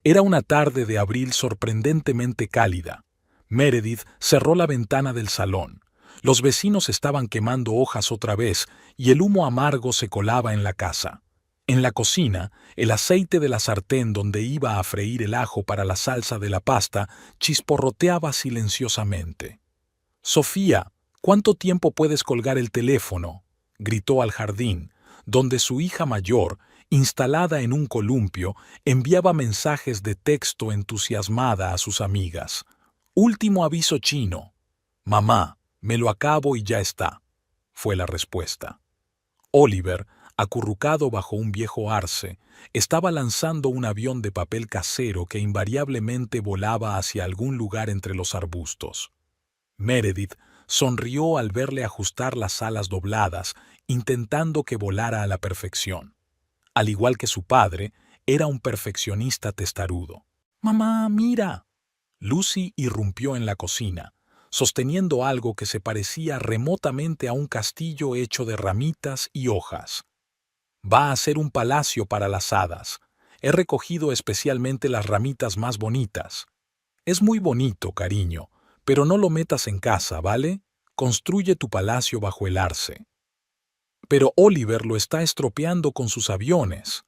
Era una tarde de abril sorprendentemente cálida. Meredith cerró la ventana del salón. Los vecinos estaban quemando hojas otra vez y el humo amargo se colaba en la casa. En la cocina, el aceite de la sartén donde iba a freír el ajo para la salsa de la pasta chisporroteaba silenciosamente. «Sofía, ¿cuánto tiempo puedes colgar el teléfono?», gritó al jardín, donde su hija mayor, instalada en un columpio, enviaba mensajes de texto entusiasmada a sus amigas. «Último aviso chino». «Mamá, me lo acabo y ya está», fue la respuesta. Oliver, acurrucado bajo un viejo arce, estaba lanzando un avión de papel casero que invariablemente volaba hacia algún lugar entre los arbustos. Meredith sonrió al verle ajustar las alas dobladas, intentando que volara a la perfección. Al igual que su padre, era un perfeccionista testarudo. «Mamá, mira». Lucy irrumpió en la cocina, sosteniendo algo que se parecía remotamente a un castillo hecho de ramitas y hojas. «Va a ser un palacio para las hadas. He recogido especialmente las ramitas más bonitas». «Es muy bonito, cariño, pero no lo metas en casa, ¿vale? Construye tu palacio bajo el arce». «Pero Oliver lo está estropeando con sus aviones».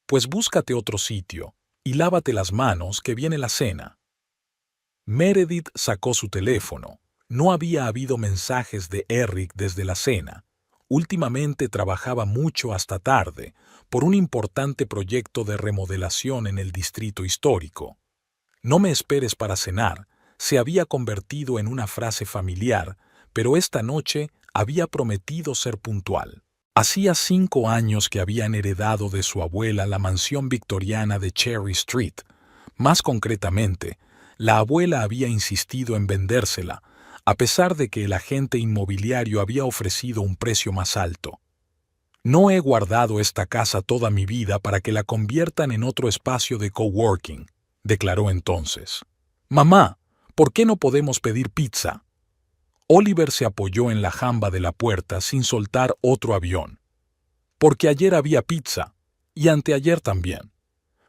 «Pues búscate otro sitio y lávate las manos, que viene la cena». Meredith sacó su teléfono. No había habido mensajes de Eric desde la cena. Últimamente trabajaba mucho hasta tarde por un importante proyecto de remodelación en el distrito histórico. «No me esperes para cenar» se había convertido en una frase familiar, pero esta noche había prometido ser puntual. Hacía 5 años que habían heredado de su abuela la mansión victoriana de Cherry Street. Más concretamente, la abuela había insistido en vendérsela, a pesar de que el agente inmobiliario había ofrecido un precio más alto. «No he guardado esta casa toda mi vida para que la conviertan en otro espacio de coworking», declaró entonces. «Mamá, ¿por qué no podemos pedir pizza?». Oliver se apoyó en la jamba de la puerta sin soltar otro avión. «Porque ayer había pizza, y anteayer también.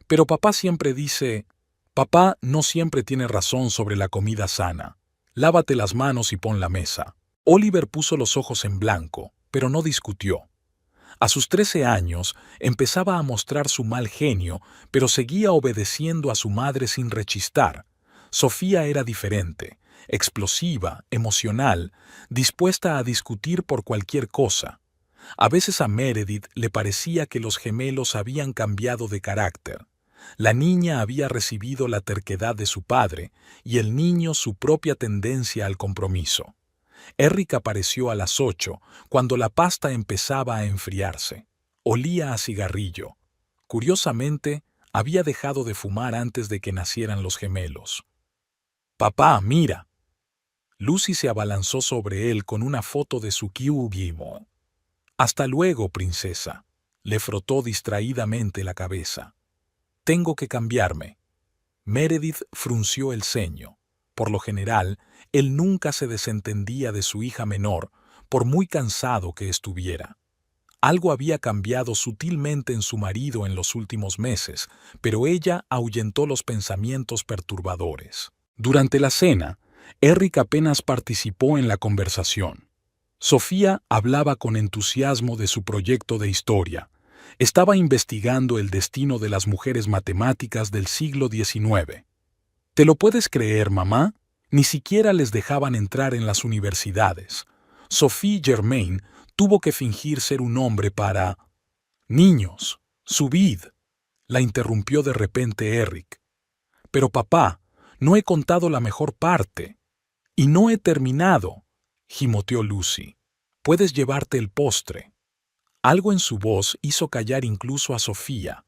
Pero papá siempre dice...». «Papá no siempre tiene razón sobre la comida sana. Lávate las manos y pon la mesa». Oliver puso los ojos en blanco, pero no discutió. A sus 13 años empezaba a mostrar su mal genio, pero seguía obedeciendo a su madre sin rechistar. Sofía era diferente, explosiva, emocional, dispuesta a discutir por cualquier cosa. A veces a Meredith le parecía que los gemelos habían cambiado de carácter. La niña había recibido la terquedad de su padre y el niño su propia tendencia al compromiso. Eric apareció a las 8, cuando la pasta empezaba a enfriarse. Olía a cigarrillo. Curiosamente, había dejado de fumar antes de que nacieran los gemelos. «Papá, mira». Lucy se abalanzó sobre él con una foto de su Kyuubi. «Hasta luego, princesa», le frotó distraídamente la cabeza. «Tengo que cambiarme». Meredith frunció el ceño. Por lo general, él nunca se desentendía de su hija menor, por muy cansado que estuviera. Algo había cambiado sutilmente en su marido en los últimos meses, pero ella ahuyentó los pensamientos perturbadores. Durante la cena, Eric apenas participó en la conversación. Sofía hablaba con entusiasmo de su proyecto de historia. Estaba investigando el destino de las mujeres matemáticas del siglo XIX. «¿Te lo puedes creer, mamá? Ni siquiera les dejaban entrar en las universidades. Sophie Germain tuvo que fingir ser un hombre para...». «Niños, subid», la interrumpió de repente Eric. «Pero papá, no he contado la mejor parte». «Y no he terminado», gimoteó Lucy. «Puedes llevarte el postre». Algo en su voz hizo callar incluso a Sofía.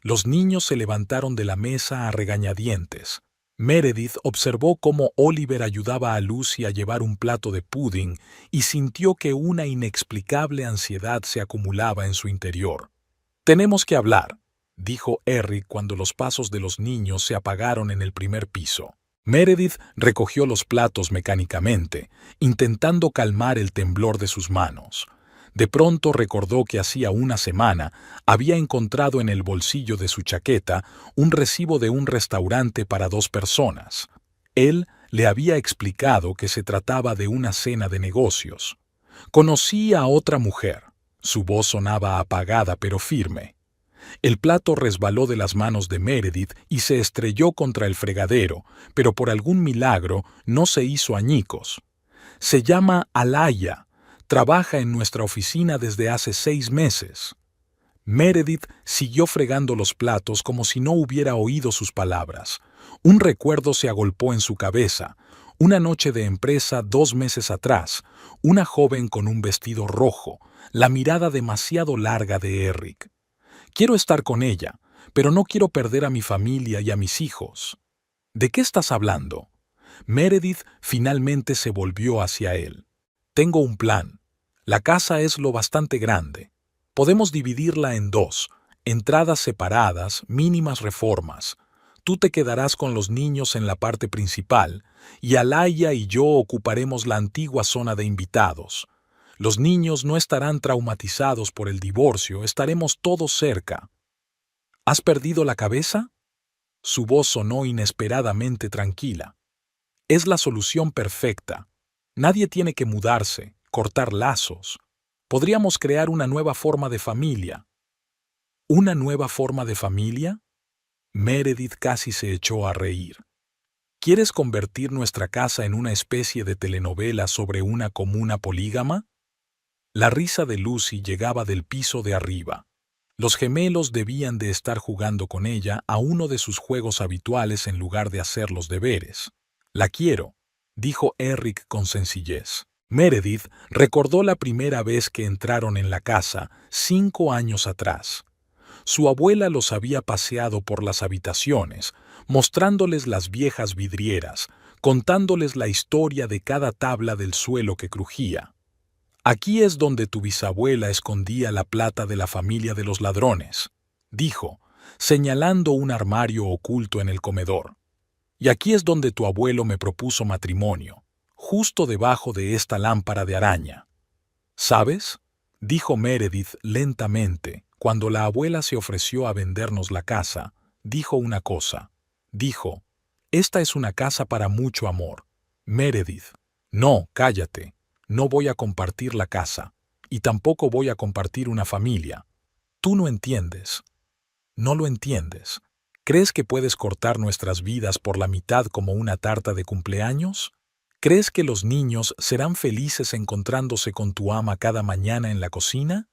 Los niños se levantaron de la mesa a regañadientes. Meredith observó cómo Oliver ayudaba a Lucy a llevar un plato de pudding y sintió que una inexplicable ansiedad se acumulaba en su interior. «Tenemos que hablar», dijo Eric cuando los pasos de los niños se apagaron en el primer piso. Meredith recogió los platos mecánicamente, intentando calmar el temblor de sus manos. De pronto recordó que hacía una semana había encontrado en el bolsillo de su chaqueta un recibo de un restaurante para 2 personas. Él le había explicado que se trataba de una cena de negocios. Conocí a otra mujer. Su voz sonaba apagada pero firme. El plato resbaló de las manos de Meredith y se estrelló contra el fregadero, pero por algún milagro no se hizo añicos. Se llama Alaya. Trabaja en nuestra oficina desde hace 6 meses. Meredith siguió fregando los platos como si no hubiera oído sus palabras. Un recuerdo se agolpó en su cabeza. Una noche de empresa 2 meses atrás, una joven con un vestido rojo, la mirada demasiado larga de Eric. Quiero estar con ella, pero no quiero perder a mi familia y a mis hijos. ¿De qué estás hablando? Meredith finalmente se volvió hacia él. Tengo un plan. La casa es lo bastante grande. Podemos dividirla en 2, entradas separadas, mínimas reformas. Tú te quedarás con los niños en la parte principal, y Alaya y yo ocuparemos la antigua zona de invitados. Los niños no estarán traumatizados por el divorcio, estaremos todos cerca. ¿Has perdido la cabeza? Su voz sonó inesperadamente tranquila. Es la solución perfecta. Nadie tiene que mudarse, cortar lazos. Podríamos crear una nueva forma de familia. ¿Una nueva forma de familia? Meredith casi se echó a reír. ¿Quieres convertir nuestra casa en una especie de telenovela sobre una comuna polígama? La risa de Lucy llegaba del piso de arriba. Los gemelos debían de estar jugando con ella a uno de sus juegos habituales en lugar de hacer los deberes. La quiero, dijo Eric con sencillez. Meredith recordó la primera vez que entraron en la casa, 5 años atrás. Su abuela los había paseado por las habitaciones, mostrándoles las viejas vidrieras, contándoles la historia de cada tabla del suelo que crujía. Aquí es donde tu bisabuela escondía la plata de la familia de los ladrones, dijo, señalando un armario oculto en el comedor. Y aquí es donde tu abuelo me propuso matrimonio, justo debajo de esta lámpara de araña. ¿Sabes? Dijo Meredith lentamente, cuando la abuela se ofreció a vendernos la casa, dijo una cosa. Dijo, esta es una casa para mucho amor. Meredith, no, cállate. No voy a compartir la casa, y tampoco voy a compartir una familia. Tú no entiendes. No lo entiendes. ¿Crees que puedes cortar nuestras vidas por la mitad como una tarta de cumpleaños? ¿Crees que los niños serán felices encontrándose con tu ama cada mañana en la cocina?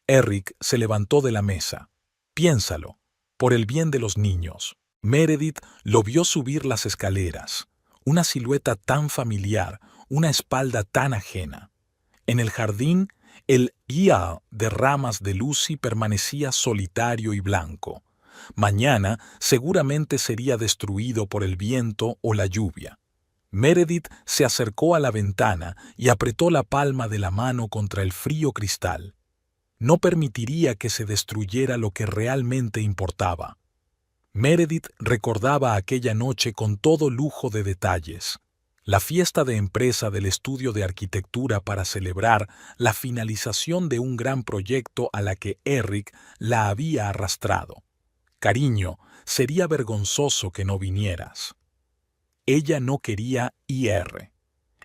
Eric se levantó de la mesa. Piénsalo, por el bien de los niños. Meredith lo vio subir las escaleras. Una silueta tan familiar, una espalda tan ajena. En el jardín, el guía de ramas de Lucy permanecía solitario y blanco. Mañana seguramente sería destruido por el viento o la lluvia. Meredith se acercó a la ventana y apretó la palma de la mano contra el frío cristal. No permitiría que se destruyera lo que realmente importaba. Meredith recordaba aquella noche con todo lujo de detalles. La fiesta de empresa del estudio de arquitectura para celebrar la finalización de un gran proyecto a la que Eric la había arrastrado. Cariño, sería vergonzoso que no vinieras. Ella no quería ir.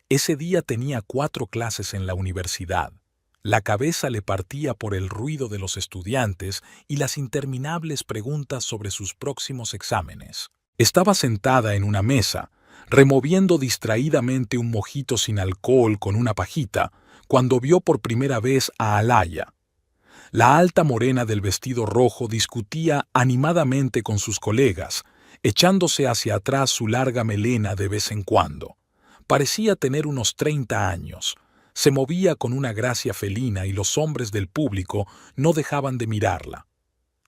Ese día tenía 4 clases en la universidad. La cabeza le partía por el ruido de los estudiantes y las interminables preguntas sobre sus próximos exámenes. Estaba sentada en una mesa, removiendo distraídamente un mojito sin alcohol con una pajita, cuando vio por primera vez a Alaya. La alta morena del vestido rojo discutía animadamente con sus colegas, echándose hacia atrás su larga melena de vez en cuando. Parecía tener unos 30 años. Se movía con una gracia felina y los hombres del público no dejaban de mirarla.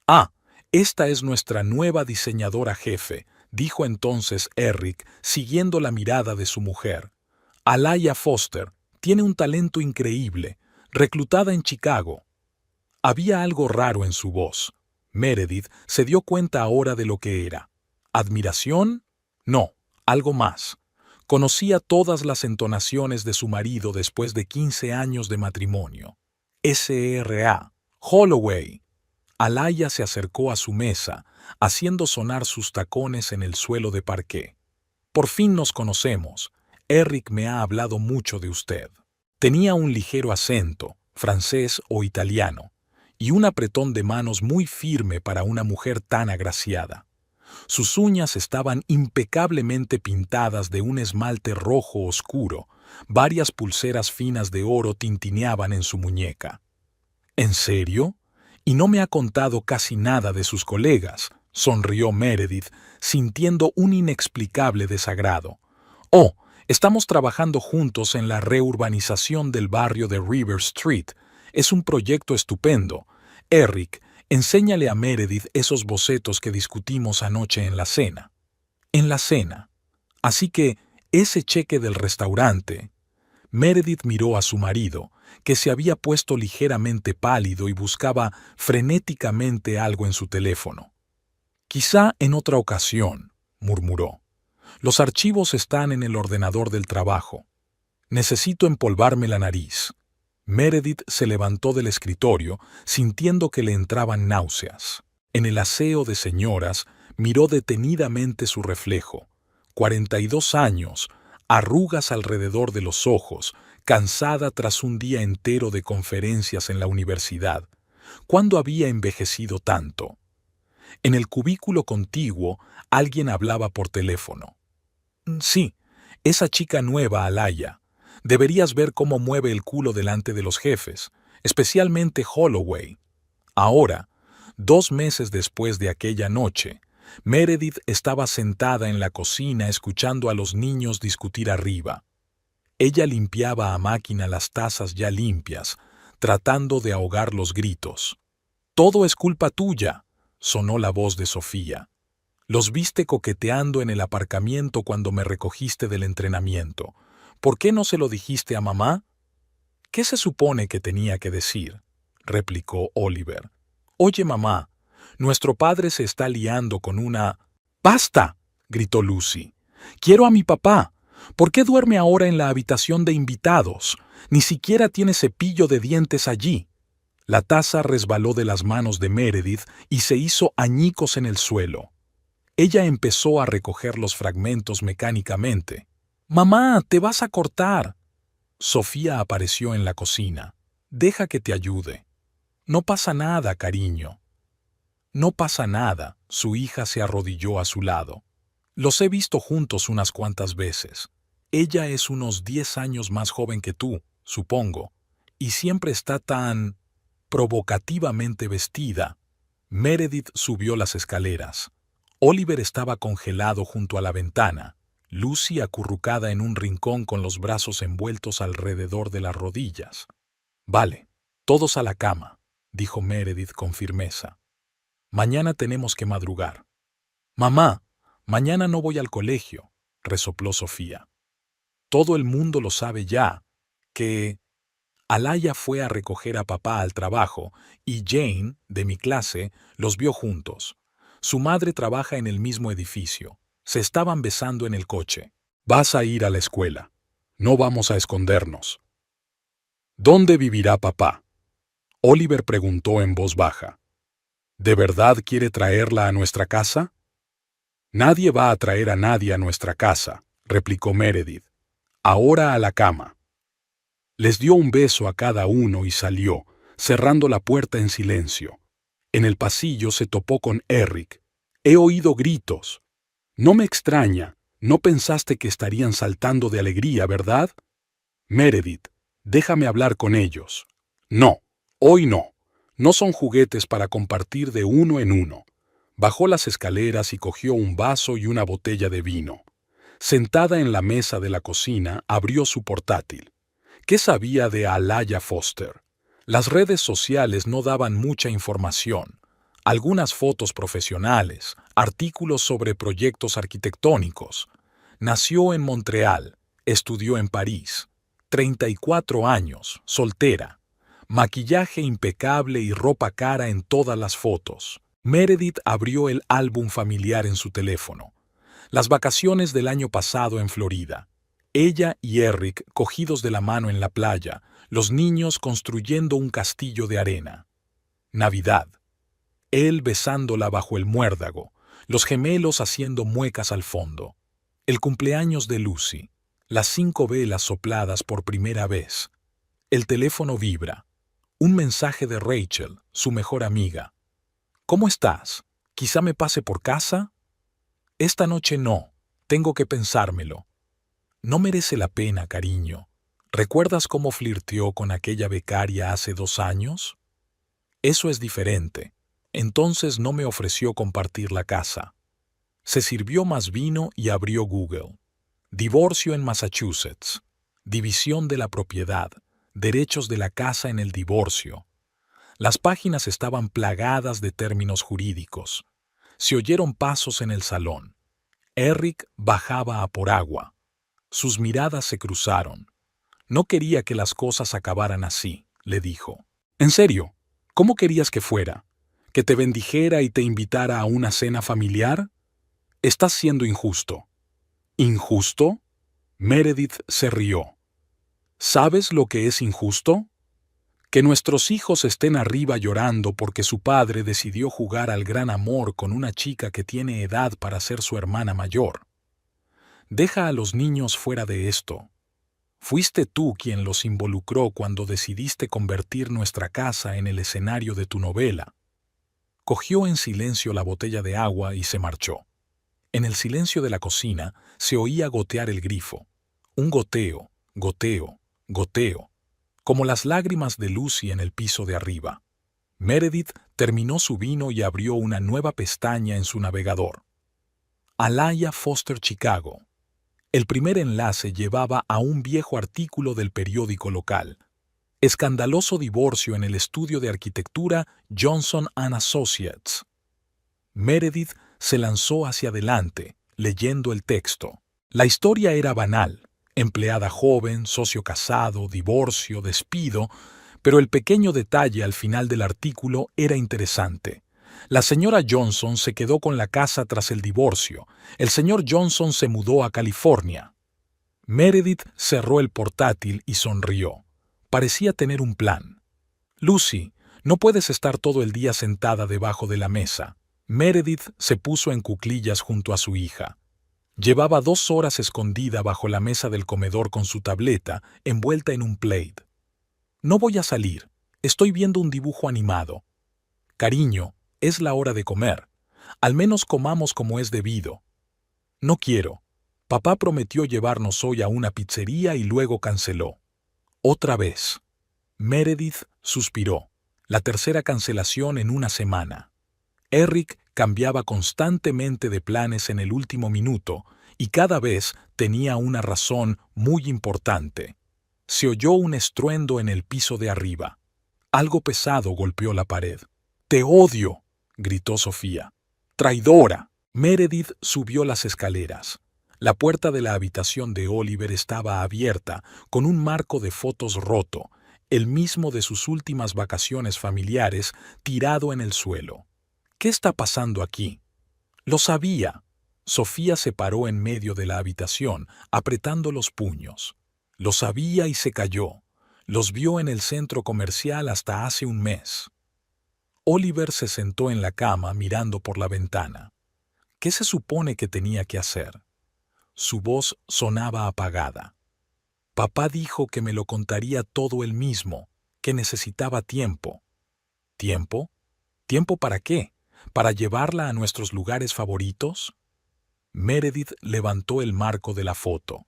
«Ah, esta es nuestra nueva diseñadora jefe», dijo entonces Eric, siguiendo la mirada de su mujer. «Alaya Foster tiene un talento increíble, reclutada en Chicago». Había algo raro en su voz. Meredith se dio cuenta ahora de lo que era. ¿Admiración? No, algo más. Conocía todas las entonaciones de su marido después de 15 años de matrimonio. S.R.A. Holloway. Alaya se acercó a su mesa, haciendo sonar sus tacones en el suelo de parqué. Por fin nos conocemos. Eric me ha hablado mucho de usted. Tenía un ligero acento, francés o italiano, y un apretón de manos muy firme para una mujer tan agraciada. Sus uñas estaban impecablemente pintadas de un esmalte rojo oscuro. Varias pulseras finas de oro tintineaban en su muñeca. ¿En serio? Y no me ha contado casi nada de sus colegas, sonrió Meredith, sintiendo un inexplicable desagrado. Oh, estamos trabajando juntos en la reurbanización del barrio de River Street. Es un proyecto estupendo. Eric, enséñale a Meredith esos bocetos que discutimos anoche en la cena. En la cena. Así que, ese cheque del restaurante. Meredith miró a su marido, que se había puesto ligeramente pálido y buscaba frenéticamente algo en su teléfono. Quizá en otra ocasión, murmuró. Los archivos están en el ordenador del trabajo. Necesito empolvarme la nariz. Meredith se levantó del escritorio, sintiendo que le entraban náuseas. En el aseo de señoras, miró detenidamente su reflejo. 42 años, arrugas alrededor de los ojos, cansada tras un día entero de conferencias en la universidad. ¿Cuándo había envejecido tanto? En el cubículo contiguo, alguien hablaba por teléfono. Sí, esa chica nueva, Alaya. Deberías ver cómo mueve el culo delante de los jefes, especialmente Holloway. Ahora, 2 meses después de aquella noche, Meredith estaba sentada en la cocina escuchando a los niños discutir arriba. Ella limpiaba a máquina las tazas ya limpias, tratando de ahogar los gritos. «Todo es culpa tuya», sonó la voz de Sofía. «Los viste coqueteando en el aparcamiento cuando me recogiste del entrenamiento. ¿Por qué no se lo dijiste a mamá?» «¿Qué se supone que tenía que decir?», replicó Oliver. «Oye, mamá, nuestro padre se está liando con una...» «¡Basta!», gritó Lucy. «Quiero a mi papá. ¿Por qué duerme ahora en la habitación de invitados? Ni siquiera tiene cepillo de dientes allí». La taza resbaló de las manos de Meredith y se hizo añicos en el suelo. Ella empezó a recoger los fragmentos mecánicamente. «Mamá, te vas a cortar». Sofía apareció en la cocina. «Deja que te ayude». «No pasa nada, cariño». «No pasa nada», su hija se arrodilló a su lado. «Los he visto juntos unas cuantas veces. Ella es unos 10 años más joven que tú, supongo, y siempre está tan provocativamente vestida». Meredith subió las escaleras. Oliver estaba congelado junto a la ventana, Lucy acurrucada en un rincón con los brazos envueltos alrededor de las rodillas. «Vale, todos a la cama», dijo Meredith con firmeza. «Mañana tenemos que madrugar». «Mamá, mañana no voy al colegio», resopló Sofía. «Todo el mundo lo sabe ya, que...» Alaya fue a recoger a papá al trabajo y Jane, de mi clase, los vio juntos. Su madre trabaja en el mismo edificio. Se estaban besando en el coche. «Vas a ir a la escuela. No vamos a escondernos». «¿Dónde vivirá papá?», Oliver preguntó en voz baja. «¿De verdad quiere traerla a nuestra casa?» «Nadie va a traer a nadie a nuestra casa», replicó Meredith. «Ahora a la cama». Les dio un beso a cada uno y salió, cerrando la puerta en silencio. En el pasillo se topó con Eric. «He oído gritos». «No me extraña. No pensaste que estarían saltando de alegría, ¿verdad?» «Meredith, déjame hablar con ellos». «No, hoy no. No son juguetes para compartir de uno en uno». Bajó las escaleras y cogió un vaso y una botella de vino. Sentada en la mesa de la cocina, abrió su portátil. ¿Qué sabía de Alaya Foster? Las redes sociales no daban mucha información. Algunas fotos profesionales, artículos sobre proyectos arquitectónicos. Nació en Montreal, estudió en París. 34 años, soltera. Maquillaje impecable y ropa cara en todas las fotos. Meredith abrió el álbum familiar en su teléfono. Las vacaciones del año pasado en Florida. Ella y Eric, cogidos de la mano en la playa, los niños construyendo un castillo de arena. Navidad. Él besándola bajo el muérdago, los gemelos haciendo muecas al fondo. El cumpleaños de Lucy, las 5 velas sopladas por primera vez. El teléfono vibra. Un mensaje de Rachel, su mejor amiga. ¿Cómo estás? ¿Quizá me pase por casa? Esta noche no, tengo que pensármelo. No merece la pena, cariño. ¿Recuerdas cómo flirteó con aquella becaria hace 2 años? Eso es diferente. Entonces no me ofreció compartir la casa. Se sirvió más vino y abrió Google. Divorcio en Massachusetts. División de la propiedad. Derechos de la casa en el divorcio. Las páginas estaban plagadas de términos jurídicos. Se oyeron pasos en el salón. Eric bajaba a por agua. Sus miradas se cruzaron. No quería que las cosas acabaran así, le dijo. En serio, ¿cómo querías que fuera? ¿Que te bendijera y te invitara a una cena familiar? Estás siendo injusto. ¿Injusto? Meredith se rió. ¿Sabes lo que es injusto? Que nuestros hijos estén arriba llorando porque su padre decidió jugar al gran amor con una chica que tiene edad para ser su hermana mayor. Deja a los niños fuera de esto. Fuiste tú quien los involucró cuando decidiste convertir nuestra casa en el escenario de tu novela. Cogió en silencio la botella de agua y se marchó. En el silencio de la cocina se oía gotear el grifo. Un goteo, goteo, goteo, como las lágrimas de Lucy en el piso de arriba. Meredith terminó su vino y abrió una nueva pestaña en su navegador. Alaya Foster Chicago. El primer enlace llevaba a un viejo artículo del periódico local. Escandaloso divorcio en el estudio de arquitectura Johnson & Associates. Meredith se lanzó hacia adelante, leyendo el texto. La historia era banal. Empleada joven, socio casado, divorcio, despido, pero el pequeño detalle al final del artículo era interesante. La señora Johnson se quedó con la casa tras el divorcio. El señor Johnson se mudó a California. Meredith cerró el portátil y sonrió. Parecía tener un plan. Lucy, no puedes estar todo el día sentada debajo de la mesa. Meredith se puso en cuclillas junto a su hija. Llevaba 2 horas escondida bajo la mesa del comedor con su tableta, envuelta en un plaid. No voy a salir. Estoy viendo un dibujo animado. Cariño, es la hora de comer. Al menos comamos como es debido. No quiero. Papá prometió llevarnos hoy a una pizzería y luego canceló. Otra vez. Meredith suspiró. La tercera cancelación en una semana. Eric cambiaba constantemente de planes en el último minuto y cada vez tenía una razón muy importante. Se oyó un estruendo en el piso de arriba. Algo pesado golpeó la pared. «¡Te odio!», gritó Sofía. «¡Traidora!». Meredith subió las escaleras. La puerta de la habitación de Oliver estaba abierta, con un marco de fotos roto, el mismo de sus últimas vacaciones familiares, tirado en el suelo. ¿Qué está pasando aquí? Lo sabía. Sofía se paró en medio de la habitación, apretando los puños. Lo sabía y se calló. Los vio en el centro comercial hasta hace un mes. Oliver se sentó en la cama mirando por la ventana. ¿Qué se supone que tenía que hacer? Su voz sonaba apagada. Papá dijo que me lo contaría todo él mismo, que necesitaba tiempo. ¿Tiempo? ¿Tiempo para qué? ¿Para llevarla a nuestros lugares favoritos? Meredith levantó el marco de la foto.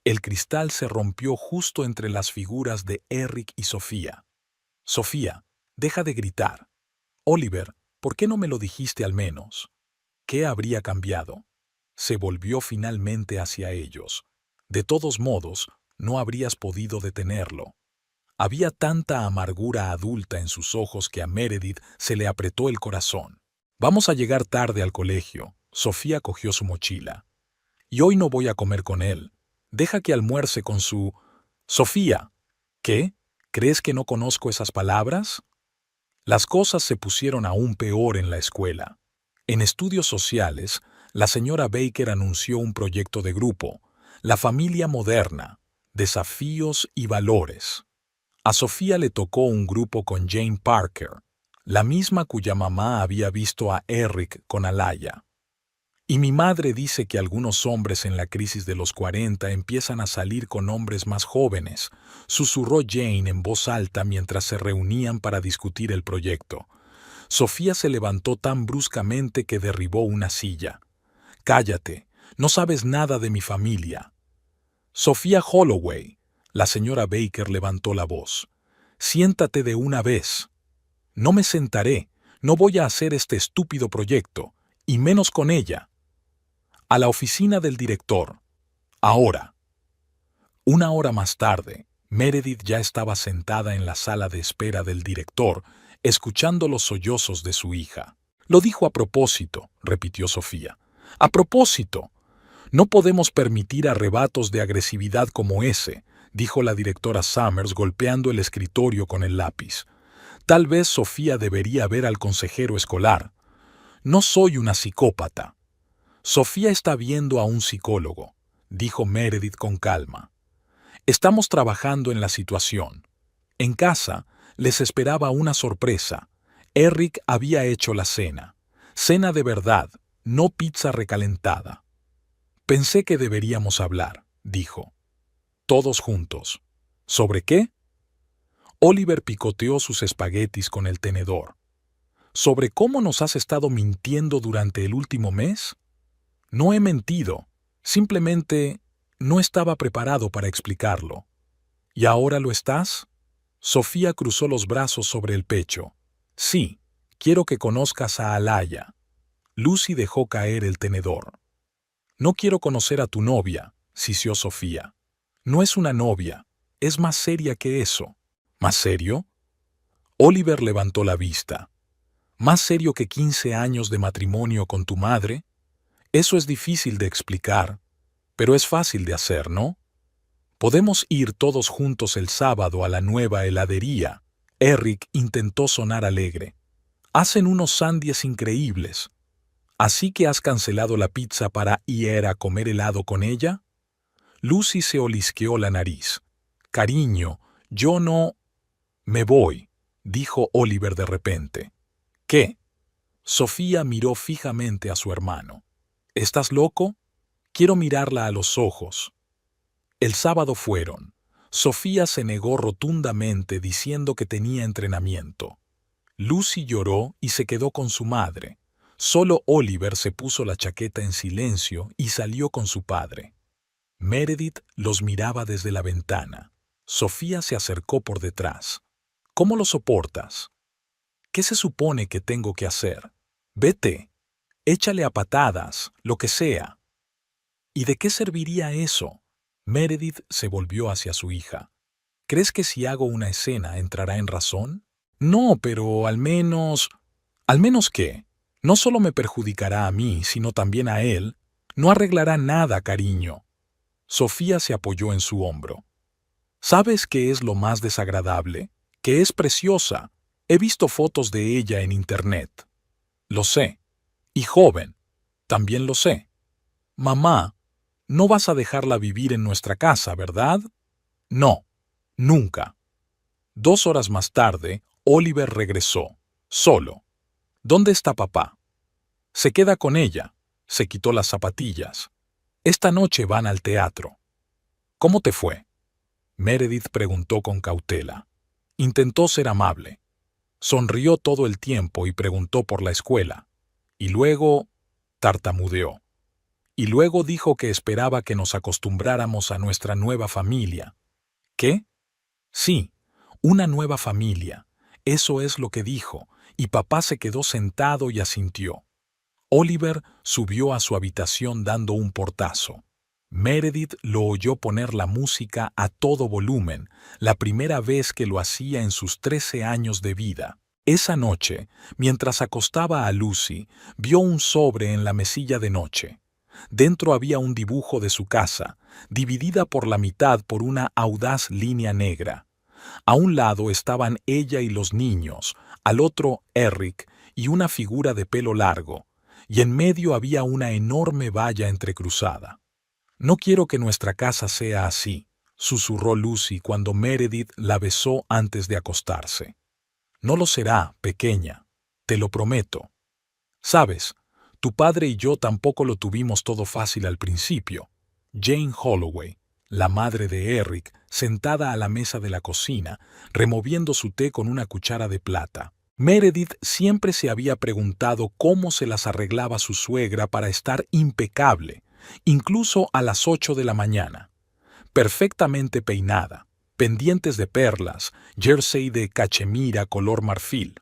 El cristal se rompió justo entre las figuras de Eric y Sofía. Sofía, deja de gritar. Oliver, ¿por qué no me lo dijiste al menos? ¿Qué habría cambiado? Se volvió finalmente hacia ellos. De todos modos, no habrías podido detenerlo. Había tanta amargura adulta en sus ojos que a Meredith se le apretó el corazón. Vamos a llegar tarde al colegio. Sofía cogió su mochila. Y hoy no voy a comer con él. Deja que almuerce con su... Sofía. ¿Qué? ¿Crees que no conozco esas palabras? Las cosas se pusieron aún peor en la escuela. En estudios sociales, la señora Baker anunció un proyecto de grupo, La familia moderna, desafíos y valores. A Sofía le tocó un grupo con Jane Parker, la misma cuya mamá había visto a Eric con Alaya. Y mi madre dice que algunos hombres en la crisis de los 40 empiezan a salir con hombres más jóvenes, susurró Jane en voz alta mientras se reunían para discutir el proyecto. Sofía se levantó tan bruscamente que derribó una silla. Cállate, no sabes nada de mi familia. Sofía Holloway. La señora Baker levantó la voz. Siéntate de una vez. No me sentaré, no voy a hacer este estúpido proyecto, y menos con ella. A la oficina del director. Ahora. Una hora más tarde, Meredith ya estaba sentada en la sala de espera del director, escuchando los sollozos de su hija. Lo dijo a propósito, repitió Sofía. A propósito. No podemos permitir arrebatos de agresividad como ese, dijo la directora Summers golpeando el escritorio con el lápiz. Tal vez Sofía debería ver al consejero escolar. No soy una psicópata. Sofía está viendo a un psicólogo, dijo Meredith con calma. Estamos trabajando en la situación. En casa les esperaba una sorpresa. Eric había hecho la cena. Cena de verdad, no pizza recalentada. Pensé que deberíamos hablar, dijo. Todos juntos. ¿Sobre qué? Oliver picoteó sus espaguetis con el tenedor. ¿Sobre cómo nos has estado mintiendo durante el último mes? No he mentido. Simplemente no estaba preparado para explicarlo. ¿Y ahora lo estás? Sofía cruzó los brazos sobre el pecho. Sí, quiero que conozcas a Alaya. Lucy dejó caer el tenedor. No quiero conocer a tu novia, sisió Sofía. No es una novia, es más seria que eso. ¿Más serio? Oliver levantó la vista. ¿Más serio que 15 años de matrimonio con tu madre? Eso es difícil de explicar, pero es fácil de hacer, ¿no? Podemos ir todos juntos el sábado a la nueva heladería. Eric intentó sonar alegre. Hacen unos sándwiches increíbles. ¿Así que has cancelado la pizza para ir a comer helado con ella? Lucy se olisqueó la nariz. Cariño, yo no... Me voy, dijo Oliver de repente. ¿Qué? Sofía miró fijamente a su hermano. ¿Estás loco? Quiero mirarla a los ojos. El sábado fueron. Sofía se negó rotundamente diciendo que tenía entrenamiento. Lucy lloró y se quedó con su madre. Solo Oliver se puso la chaqueta en silencio y salió con su padre. Meredith los miraba desde la ventana. Sofía se acercó por detrás. ¿Cómo lo soportas? ¿Qué se supone que tengo que hacer? Vete. Échale a patadas, lo que sea. ¿Y de qué serviría eso? Meredith se volvió hacia su hija. ¿Crees que si hago una escena entrará en razón? No, pero al menos... ¿Al menos qué? No solo me perjudicará a mí, sino también a él. No arreglará nada, cariño. Sofía se apoyó en su hombro. ¿Sabes qué es lo más desagradable? Que es preciosa. He visto fotos de ella en internet. Lo sé. Y joven. También lo sé. Mamá, no vas a dejarla vivir en nuestra casa, ¿verdad? No. Nunca. 2 horas más tarde, Oliver regresó. Solo. ¿Dónde está papá? Se queda con ella. Se quitó las zapatillas. Esta noche van al teatro. ¿Cómo te fue? Meredith preguntó con cautela. Intentó ser amable. Sonrió todo el tiempo y preguntó por la escuela. Y luego tartamudeó. Y luego dijo que esperaba que nos acostumbráramos a nuestra nueva familia. ¿Qué? Sí, una nueva familia. Eso es lo que dijo, y papá se quedó sentado y asintió. Oliver subió a su habitación dando un portazo. Meredith lo oyó poner la música a todo volumen, la primera vez que lo hacía en sus 13 años de vida. Esa noche, mientras acostaba a Lucy, vio un sobre en la mesilla de noche. Dentro había un dibujo de su casa, dividida por la mitad por una audaz línea negra. A un lado estaban ella y los niños, al otro Eric y una figura de pelo largo, y en medio había una enorme valla entrecruzada. No quiero que nuestra casa sea así, susurró Lucy cuando Meredith la besó antes de acostarse. No lo será, pequeña, te lo prometo. Sabes, tu padre y yo tampoco lo tuvimos todo fácil al principio. Jane Holloway, la madre de Eric, sentada a la mesa de la cocina, removiendo su té con una cuchara de plata. Meredith siempre se había preguntado cómo se las arreglaba su suegra para estar impecable, incluso a las 8 de la mañana. Perfectamente peinada, pendientes de perlas, jersey de cachemira color marfil.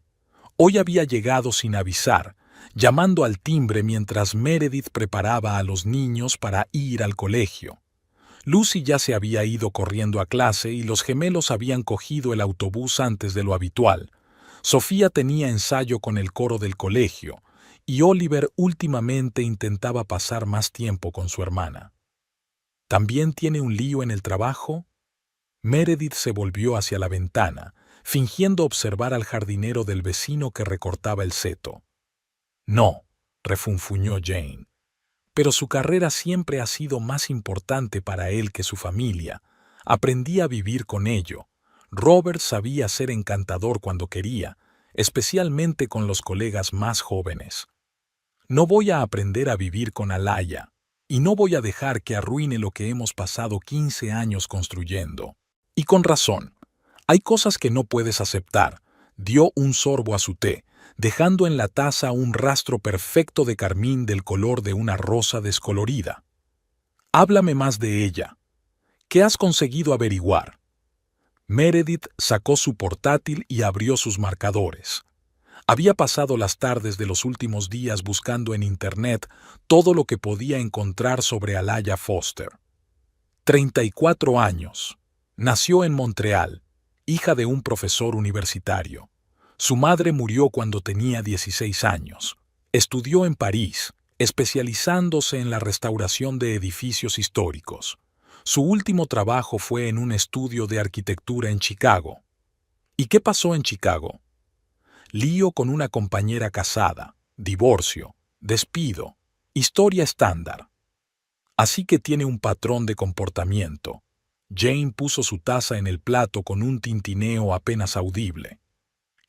Hoy había llegado sin avisar, llamando al timbre mientras Meredith preparaba a los niños para ir al colegio. Lucy ya se había ido corriendo a clase y los gemelos habían cogido el autobús antes de lo habitual. Sofía tenía ensayo con el coro del colegio y Oliver últimamente intentaba pasar más tiempo con su hermana. ¿También tiene un lío en el trabajo? Meredith se volvió hacia la ventana, fingiendo observar al jardinero del vecino que recortaba el seto. No, refunfuñó Jane. Pero su carrera siempre ha sido más importante para él que su familia. Aprendí a vivir con ello. Robert sabía ser encantador cuando quería, especialmente con los colegas más jóvenes. No voy a aprender a vivir con Alaya, y no voy a dejar que arruine lo que hemos pasado 15 años construyendo. Y con razón. Hay cosas que no puedes aceptar. Dio un sorbo a su té, dejando en la taza un rastro perfecto de carmín del color de una rosa descolorida. Háblame más de ella. ¿Qué has conseguido averiguar? Meredith sacó su portátil y abrió sus marcadores. Había pasado las tardes de los últimos días buscando en Internet todo lo que podía encontrar sobre Alaya Foster. 34 años. Nació en Montreal, hija de un profesor universitario. Su madre murió cuando tenía 16 años. Estudió en París, especializándose en la restauración de edificios históricos. Su último trabajo fue en un estudio de arquitectura en Chicago. ¿Y qué pasó en Chicago? Lío con una compañera casada, divorcio, despido, historia estándar. Así que tiene un patrón de comportamiento. Jane puso su taza en el plato con un tintineo apenas audible.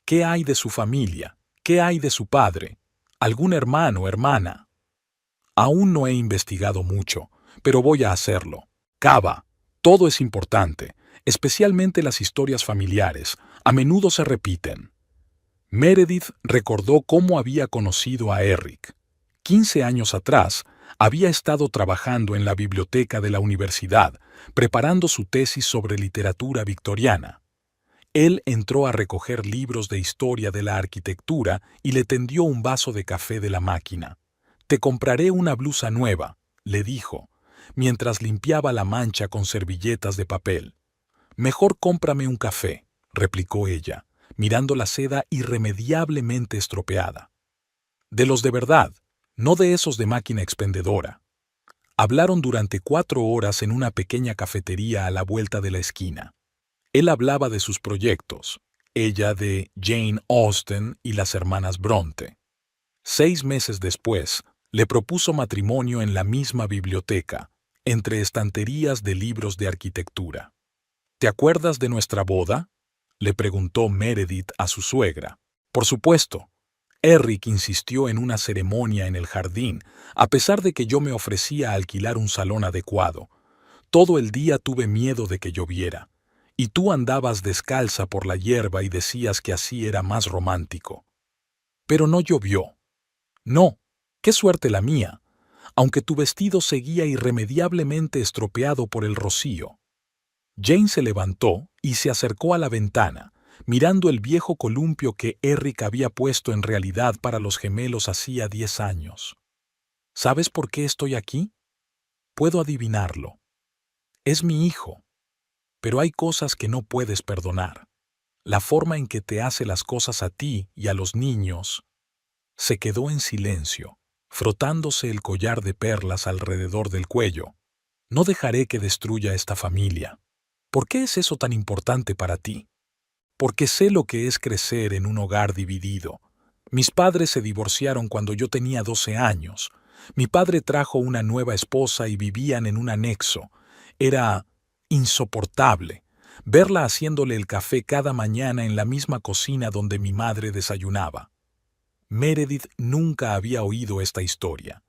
¿Qué hay de su familia? ¿Qué hay de su padre? ¿Algún hermano o hermana? Aún no he investigado mucho, pero voy a hacerlo. Cava, todo es importante, especialmente las historias familiares, a menudo se repiten. Meredith recordó cómo había conocido a Eric. 15 años atrás, había estado trabajando en la biblioteca de la universidad, preparando su tesis sobre literatura victoriana. Él entró a recoger libros de historia de la arquitectura y le tendió un vaso de café de la máquina. «Te compraré una blusa nueva», le dijo, mientras limpiaba la mancha con servilletas de papel. «Mejor cómprame un café», replicó ella, mirando la seda irremediablemente estropeada. «De los de verdad, no de esos de máquina expendedora». Hablaron durante 4 horas en una pequeña cafetería a la vuelta de la esquina. Él hablaba de sus proyectos, ella de Jane Austen y las hermanas Bronte. 6 meses después, le propuso matrimonio en la misma biblioteca, entre estanterías de libros de arquitectura. «¿Te acuerdas de nuestra boda?», le preguntó Meredith a su suegra. «Por supuesto». Eric insistió en una ceremonia en el jardín, a pesar de que yo me ofrecía a alquilar un salón adecuado. Todo el día tuve miedo de que lloviera, y tú andabas descalza por la hierba y decías que así era más romántico. Pero no llovió. No, qué suerte la mía, aunque tu vestido seguía irremediablemente estropeado por el rocío. Jane se levantó y se acercó a la ventana, mirando el viejo columpio que Eric había puesto en realidad para los gemelos hacía 10 años. ¿Sabes por qué estoy aquí? Puedo adivinarlo. Es mi hijo. Pero hay cosas que no puedes perdonar. La forma en que te hace las cosas a ti y a los niños. Se quedó en silencio, frotándose el collar de perlas alrededor del cuello. No dejaré que destruya esta familia. ¿Por qué es eso tan importante para ti? Porque sé lo que es crecer en un hogar dividido. Mis padres se divorciaron cuando yo tenía 12 años. Mi padre trajo una nueva esposa y vivían en un anexo. Era Insoportable. Verla haciéndole el café cada mañana en la misma cocina donde mi madre desayunaba. Meredith nunca había oído esta historia.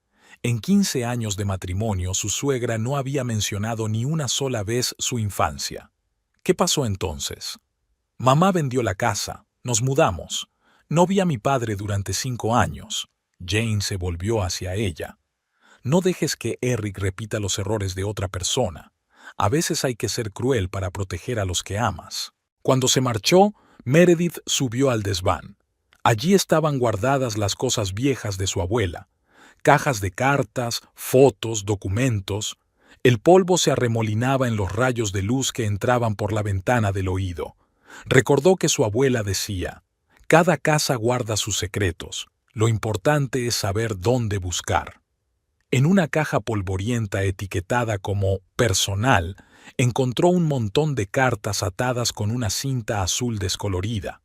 En 15 años de matrimonio, su suegra no había mencionado ni una sola vez su infancia. ¿Qué pasó entonces? Mamá vendió la casa, nos mudamos. No vi a mi padre durante 5 años. Jane se volvió hacia ella. No dejes que Eric repita los errores de otra persona. A veces hay que ser cruel para proteger a los que amas. Cuando se marchó, Meredith subió al desván. Allí estaban guardadas las cosas viejas de su abuela. Cajas de cartas, fotos, documentos. El polvo se arremolinaba en los rayos de luz que entraban por la ventana del oído. Recordó que su abuela decía: cada casa guarda sus secretos. Lo importante es saber dónde buscar. En una caja polvorienta etiquetada como personal, encontró un montón de cartas atadas con una cinta azul descolorida.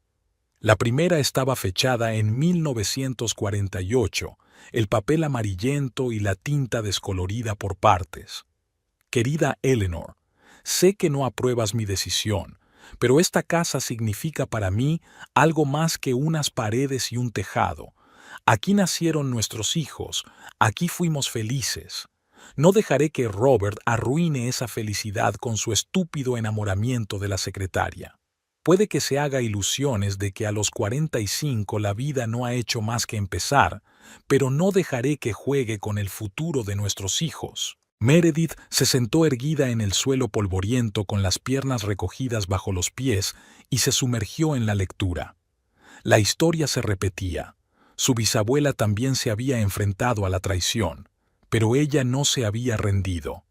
La primera estaba fechada en 1948, el papel amarillento y la tinta descolorida por partes. Querida Eleanor, sé que no apruebas mi decisión, pero esta casa significa para mí algo más que unas paredes y un tejado. Aquí nacieron nuestros hijos, aquí fuimos felices. No dejaré que Robert arruine esa felicidad con su estúpido enamoramiento de la secretaria. Puede que se haga ilusiones de que a los 45 la vida no ha hecho más que empezar, pero no dejaré que juegue con el futuro de nuestros hijos. Meredith se sentó erguida en el suelo polvoriento con las piernas recogidas bajo los pies y se sumergió en la lectura. La historia se repetía. Su bisabuela también se había enfrentado a la traición, pero ella no se había rendido.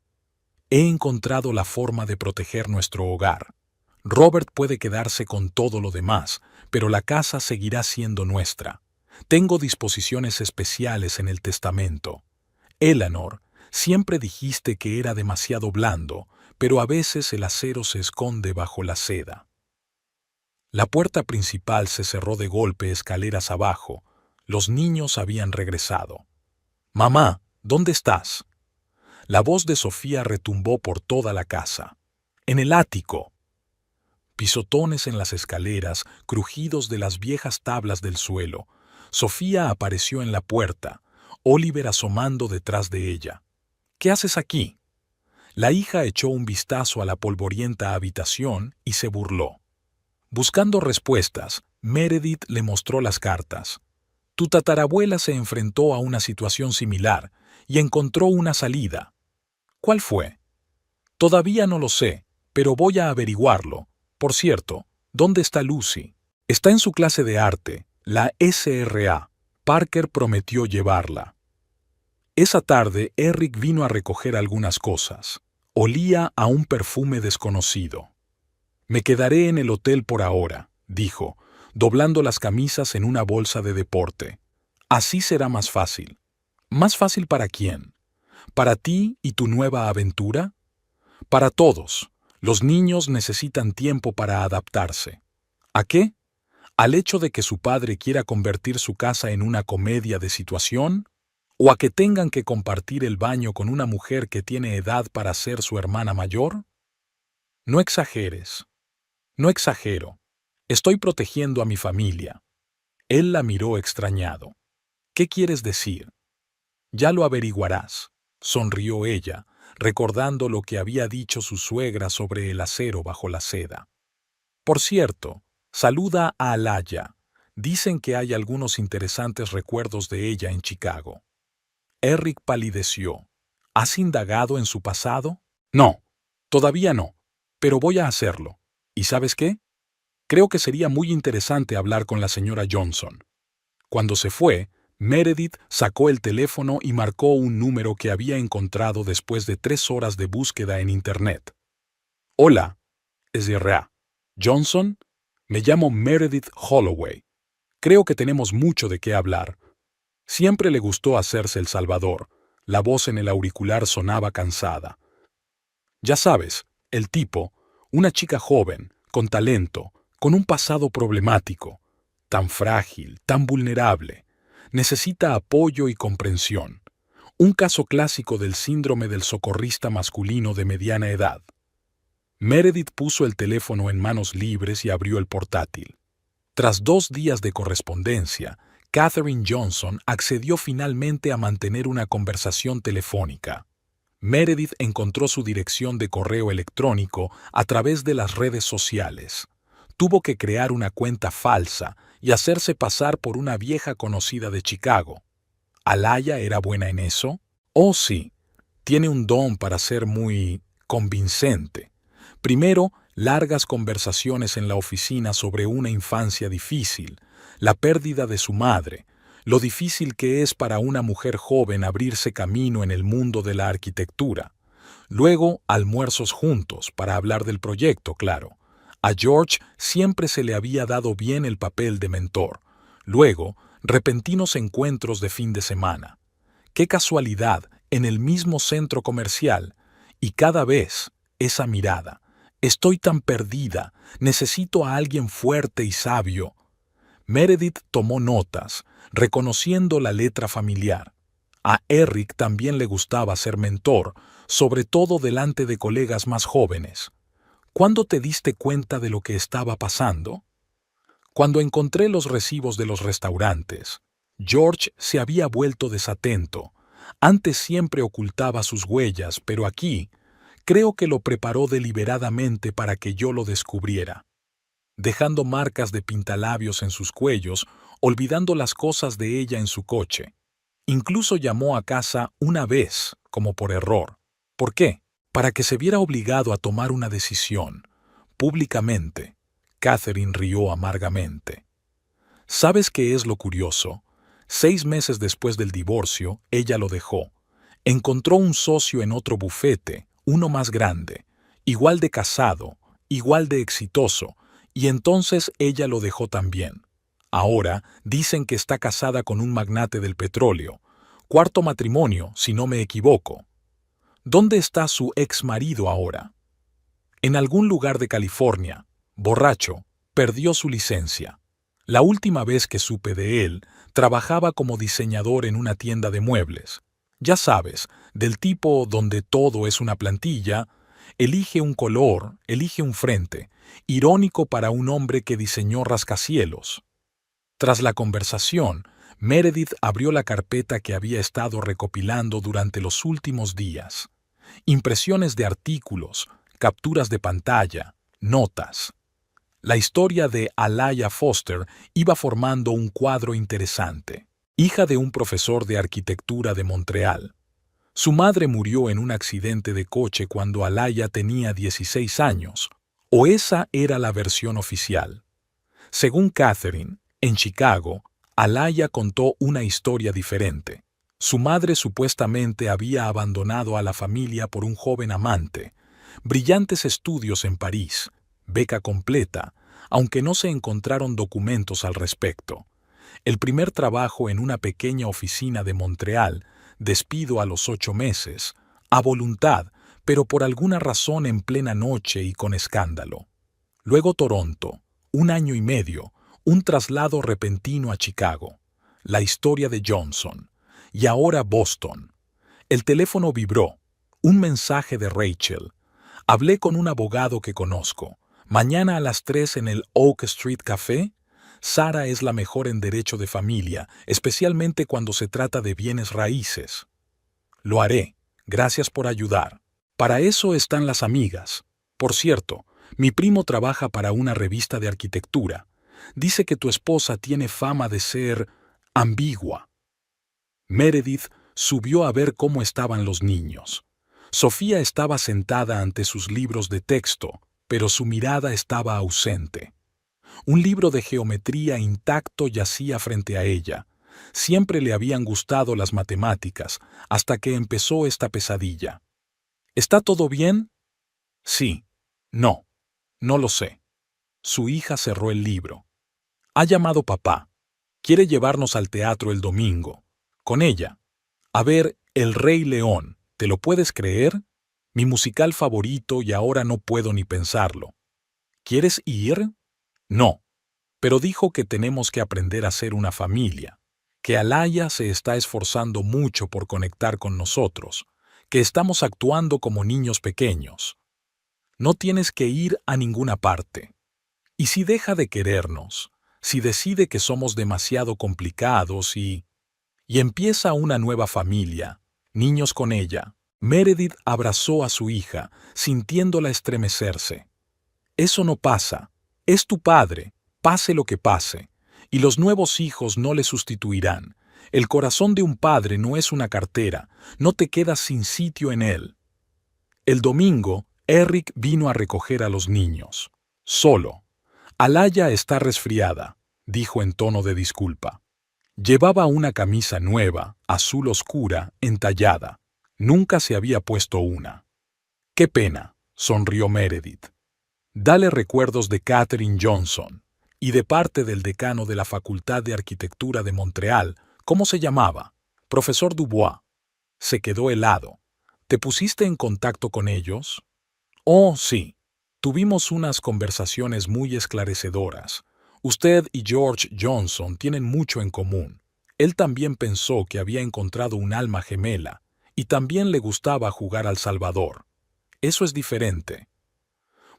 He encontrado la forma de proteger nuestro hogar. Robert puede quedarse con todo lo demás, pero la casa seguirá siendo nuestra. Tengo disposiciones especiales en el testamento. Eleanor, siempre dijiste que era demasiado blando, pero a veces el acero se esconde bajo la seda. La puerta principal se cerró de golpe escaleras abajo. Los niños habían regresado. «Mamá, ¿dónde estás?» La voz de Sofía retumbó por toda la casa. «En el ático». Pisotones en las escaleras, crujidos de las viejas tablas del suelo. Sofía apareció en la puerta, Oliver asomando detrás de ella. «¿Qué haces aquí?» La hija echó un vistazo a la polvorienta habitación y se burló. Buscando respuestas, Meredith le mostró las cartas. Tu tatarabuela se enfrentó a una situación similar y encontró una salida. ¿Cuál fue? Todavía no lo sé, pero voy a averiguarlo. Por cierto, ¿dónde está Lucy? Está en su clase de arte, la SRA. Parker prometió llevarla. Esa tarde, Eric vino a recoger algunas cosas. Olía a un perfume desconocido. Me quedaré en el hotel por ahora, dijo, doblando las camisas en una bolsa de deporte. Así será más fácil. ¿Más fácil para quién? ¿Para ti y tu nueva aventura? Para todos. Los niños necesitan tiempo para adaptarse. ¿A qué? ¿Al hecho de que su padre quiera convertir su casa en una comedia de situación? ¿O a que tengan que compartir el baño con una mujer que tiene edad para ser su hermana mayor? No exageres. No exagero. Estoy protegiendo a mi familia. Él la miró extrañado. ¿Qué quieres decir? Ya lo averiguarás, sonrió ella, recordando lo que había dicho su suegra sobre el acero bajo la seda. Por cierto, saluda a Alaya. Dicen que hay algunos interesantes recuerdos de ella en Chicago. Eric palideció. ¿Has indagado en su pasado? No, todavía no, pero voy a hacerlo. ¿Y sabes qué? Creo que sería muy interesante hablar con la señora Johnson. Cuando se fue, Meredith sacó el teléfono y marcó un número que había encontrado después de 3 horas de búsqueda en Internet. Hola, SRA. ¿Johnson? Me llamo Meredith Holloway. Creo que tenemos mucho de qué hablar. Siempre le gustó hacerse el salvador. La voz en el auricular sonaba cansada. Ya sabes, el tipo, una chica joven, con talento, con un pasado problemático, tan frágil, tan vulnerable. Necesita apoyo y comprensión. Un caso clásico del síndrome del socorrista masculino de mediana edad. Meredith puso el teléfono en manos libres y abrió el portátil. Tras 2 días de correspondencia, Katherine Johnson accedió finalmente a mantener una conversación telefónica. Meredith encontró su dirección de correo electrónico a través de las redes sociales. Tuvo que crear una cuenta falsa y hacerse pasar por una vieja conocida de Chicago. ¿Alaya era buena en eso? Oh, sí. Tiene un don para ser muy convincente. Primero, largas conversaciones en la oficina sobre una infancia difícil, la pérdida de su madre, lo difícil que es para una mujer joven abrirse camino en el mundo de la arquitectura. Luego, almuerzos juntos para hablar del proyecto, claro. A George siempre se le había dado bien el papel de mentor. Luego, repentinos encuentros de fin de semana. ¡Qué casualidad! En el mismo centro comercial. Y cada vez, esa mirada. Estoy tan perdida. Necesito a alguien fuerte y sabio. Meredith tomó notas, reconociendo la letra familiar. A Eric también le gustaba ser mentor, sobre todo delante de colegas más jóvenes. ¿Cuándo te diste cuenta de lo que estaba pasando? Cuando encontré los recibos de los restaurantes. George se había vuelto desatento. Antes siempre ocultaba sus huellas, pero aquí creo que lo preparó deliberadamente para que yo lo descubriera. Dejando marcas de pintalabios en sus cuellos, olvidando las cosas de ella en su coche. Incluso llamó a casa una vez, como por error. ¿Por qué? Para que se viera obligado a tomar una decisión, públicamente. Katherine rió amargamente. ¿Sabes qué es lo curioso? 6 meses después del divorcio, ella lo dejó. Encontró un socio en otro bufete, uno más grande, igual de casado, igual de exitoso, y entonces ella lo dejó también. Ahora dicen que está casada con un magnate del petróleo. 4º matrimonio, si no me equivoco. ¿Dónde está su ex marido ahora? En algún lugar de California, borracho, perdió su licencia. La última vez que supe de él, trabajaba como diseñador en una tienda de muebles. Ya sabes, del tipo donde todo es una plantilla, elige un color, elige un frente, irónico para un hombre que diseñó rascacielos. Tras la conversación, Meredith abrió la carpeta que había estado recopilando durante los últimos días. Impresiones de artículos, capturas de pantalla, notas. La historia de Alaya Foster iba formando un cuadro interesante. Hija de un profesor de arquitectura de Montreal. Su madre murió en un accidente de coche cuando Alaya tenía 16 años, o esa era la versión oficial. Según Katherine, en Chicago, Alaya contó una historia diferente. Su madre supuestamente había abandonado a la familia por un joven amante, brillantes estudios en París, beca completa, aunque no se encontraron documentos al respecto. El primer trabajo en una pequeña oficina de Montreal, despido a los 8 meses, a voluntad, pero por alguna razón en plena noche y con escándalo. Luego Toronto, 1 año y medio, un traslado repentino a Chicago, la historia de Johnson, y ahora Boston. El teléfono vibró, un mensaje de Rachel. Hablé con un abogado que conozco. Mañana a las 3 en el Oak Street Café. Sara es la mejor en derecho de familia, especialmente cuando se trata de bienes raíces. Lo haré. Gracias por ayudar. Para eso están las amigas. Por cierto, mi primo trabaja para una revista de arquitectura. Dice que tu esposa tiene fama de ser ambigua. Meredith subió a ver cómo estaban los niños. Sofía estaba sentada ante sus libros de texto, pero su mirada estaba ausente. Un libro de geometría intacto yacía frente a ella. Siempre le habían gustado las matemáticas, hasta que empezó esta pesadilla. ¿Está todo bien? Sí. No. No lo sé. Su hija cerró el libro. Ha llamado papá. Quiere llevarnos al teatro el domingo. Con ella. A ver, El Rey León. ¿Te lo puedes creer? Mi musical favorito y ahora no puedo ni pensarlo. ¿Quieres ir? No. Pero dijo que tenemos que aprender a ser una familia, que Alaya se está esforzando mucho por conectar con nosotros, que estamos actuando como niños pequeños. No tienes que ir a ninguna parte. ¿Y si deja de querernos? Si decide que somos demasiado complicados y empieza una nueva familia, niños con ella. Meredith abrazó a su hija, sintiéndola estremecerse. Eso no pasa. Es tu padre, pase lo que pase. Y los nuevos hijos no le sustituirán. El corazón de un padre no es una cartera, no te quedas sin sitio en él. El domingo, Eric vino a recoger a los niños. Solo. Alaya está resfriada, dijo en tono de disculpa. Llevaba una camisa nueva, azul oscura, entallada. Nunca se había puesto una. «Qué pena», sonrió Meredith. «Dale recuerdos de Katherine Johnson y de parte del decano de la Facultad de Arquitectura de Montreal. ¿Cómo se llamaba? Profesor Dubois». Se quedó helado. «¿Te pusiste en contacto con ellos?» «Oh, sí. Tuvimos unas conversaciones muy esclarecedoras. Usted y George Johnson tienen mucho en común. Él también pensó que había encontrado un alma gemela y también le gustaba jugar al Salvador. Eso es diferente».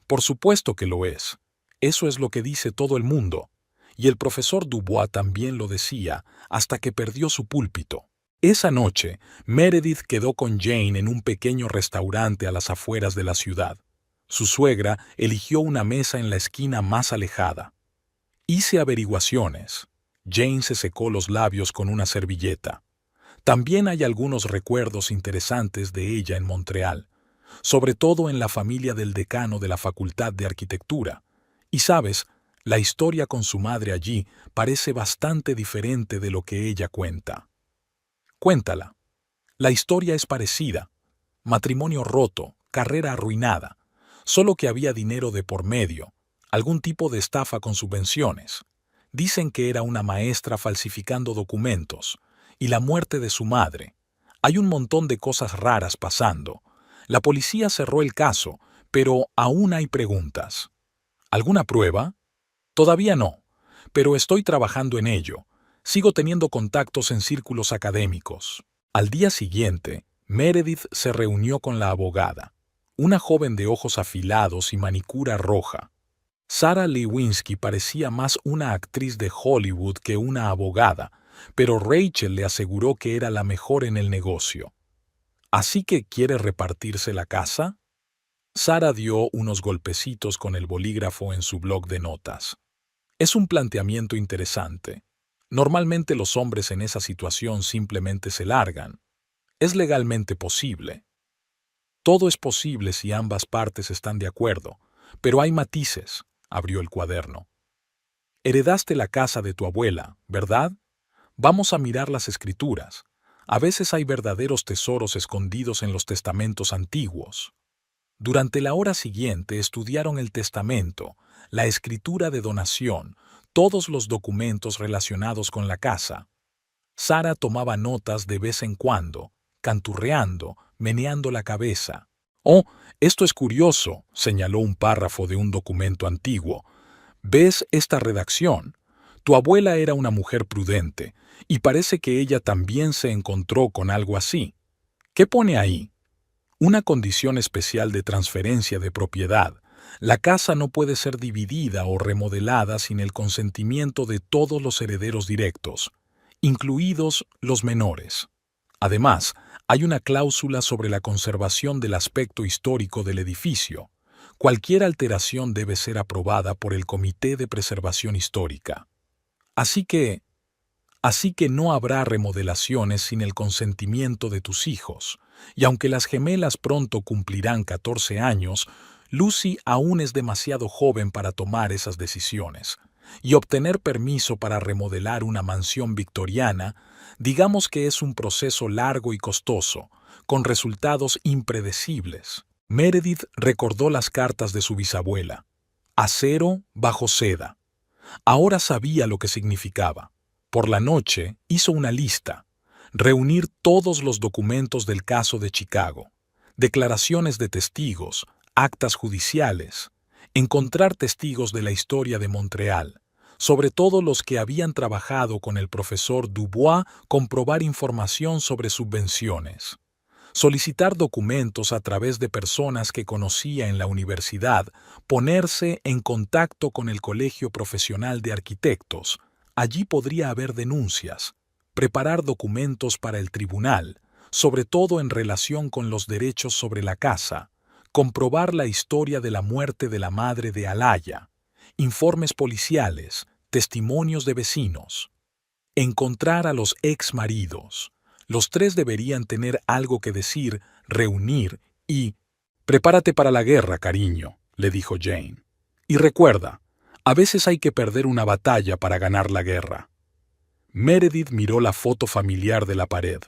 «Por supuesto que lo es. Eso es lo que dice todo el mundo». Y el profesor Dubois también lo decía hasta que perdió su púlpito. Esa noche, Meredith quedó con Jane en un pequeño restaurante a las afueras de la ciudad. Su suegra eligió una mesa en la esquina más alejada. «Hice averiguaciones». Jane se secó los labios con una servilleta. «También hay algunos recuerdos interesantes de ella en Montreal, sobre todo en la familia del decano de la Facultad de Arquitectura. Y sabes, la historia con su madre allí parece bastante diferente de lo que ella cuenta». «Cuéntala». «La historia es parecida. Matrimonio roto, carrera arruinada, solo que había dinero de por medio, algún tipo de estafa con subvenciones. Dicen que era una maestra falsificando documentos, y la muerte de su madre. Hay un montón de cosas raras pasando. La policía cerró el caso, pero aún hay preguntas». «¿Alguna prueba?» «Todavía no, pero estoy trabajando en ello. Sigo teniendo contactos en círculos académicos». Al día siguiente, Meredith se reunió con la abogada, una joven de ojos afilados y manicura roja. Sarah Lewinsky parecía más una actriz de Hollywood que una abogada, pero Rachel le aseguró que era la mejor en el negocio. «¿Así que quiere repartirse la casa?» Sarah dio unos golpecitos con el bolígrafo en su bloc de notas. «Es un planteamiento interesante. Normalmente los hombres en esa situación simplemente se largan. Es legalmente posible. Todo es posible si ambas partes están de acuerdo, pero hay matices», abrió el cuaderno. «Heredaste la casa de tu abuela, ¿verdad? Vamos a mirar las escrituras. A veces hay verdaderos tesoros escondidos en los testamentos antiguos». Durante la hora siguiente estudiaron el testamento, la escritura de donación, todos los documentos relacionados con la casa. Sarah tomaba notas de vez en cuando, canturreando, meneando la cabeza. «Oh, esto es curioso», señaló un párrafo de un documento antiguo. «¿Ves esta redacción? Tu abuela era una mujer prudente, y parece que ella también se encontró con algo así. ¿Qué pone ahí? Una condición especial de transferencia de propiedad. La casa no puede ser dividida o remodelada sin el consentimiento de todos los herederos directos, incluidos los menores. Además, hay una cláusula sobre la conservación del aspecto histórico del edificio. Cualquier alteración debe ser aprobada por el Comité de Preservación Histórica. Así que no habrá remodelaciones sin el consentimiento de tus hijos, y aunque las gemelas pronto cumplirán 14 años, Lucy aún es demasiado joven para tomar esas decisiones, y obtener permiso para remodelar una mansión victoriana, digamos que es un proceso largo y costoso, con resultados impredecibles». Meredith recordó las cartas de su bisabuela. Acero bajo seda. Ahora sabía lo que significaba. Por la noche hizo una lista. Reunir todos los documentos del caso de Chicago, declaraciones de testigos, actas judiciales, encontrar testigos de la historia de Montreal, sobre todo los que habían trabajado con el profesor Dubois, comprobar información sobre subvenciones. solicitar documentos a través de personas que conocía en la universidad, ponerse en contacto con el Colegio Profesional de Arquitectos. Allí podría haber denuncias, preparar documentos para el tribunal, sobre todo en relación con los derechos sobre la casa, comprobar la historia de la muerte de la madre de Alaya, informes policiales, testimonios de vecinos. Encontrar a los ex maridos. Los tres deberían tener algo que decir, reunir y... «Prepárate para la guerra, cariño», le dijo Jane. «Y recuerda, a veces hay que perder una batalla para ganar la guerra». Meredith miró la foto familiar de la pared.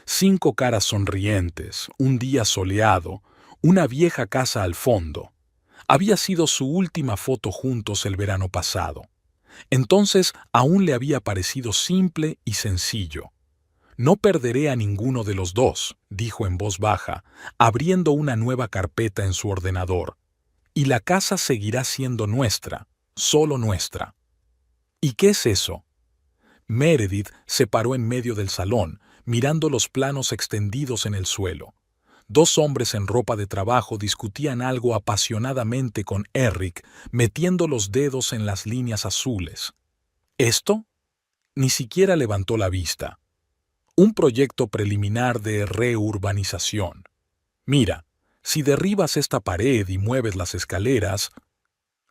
5 caras sonrientes, un día soleado, una vieja casa al fondo. Había sido su última foto juntos el verano pasado. Entonces aún le había parecido simple y sencillo. «No perderé a ninguno de los dos», dijo en voz baja, abriendo una nueva carpeta en su ordenador. «Y la casa seguirá siendo nuestra, solo nuestra». «¿Y qué es eso?». Meredith se paró en medio del salón, mirando los planos extendidos en el suelo. 2 hombres en ropa de trabajo discutían algo apasionadamente con Eric, metiendo los dedos en las líneas azules. ¿Esto? Ni siquiera levantó la vista. Un proyecto preliminar de reurbanización. «Mira, si derribas esta pared y mueves las escaleras,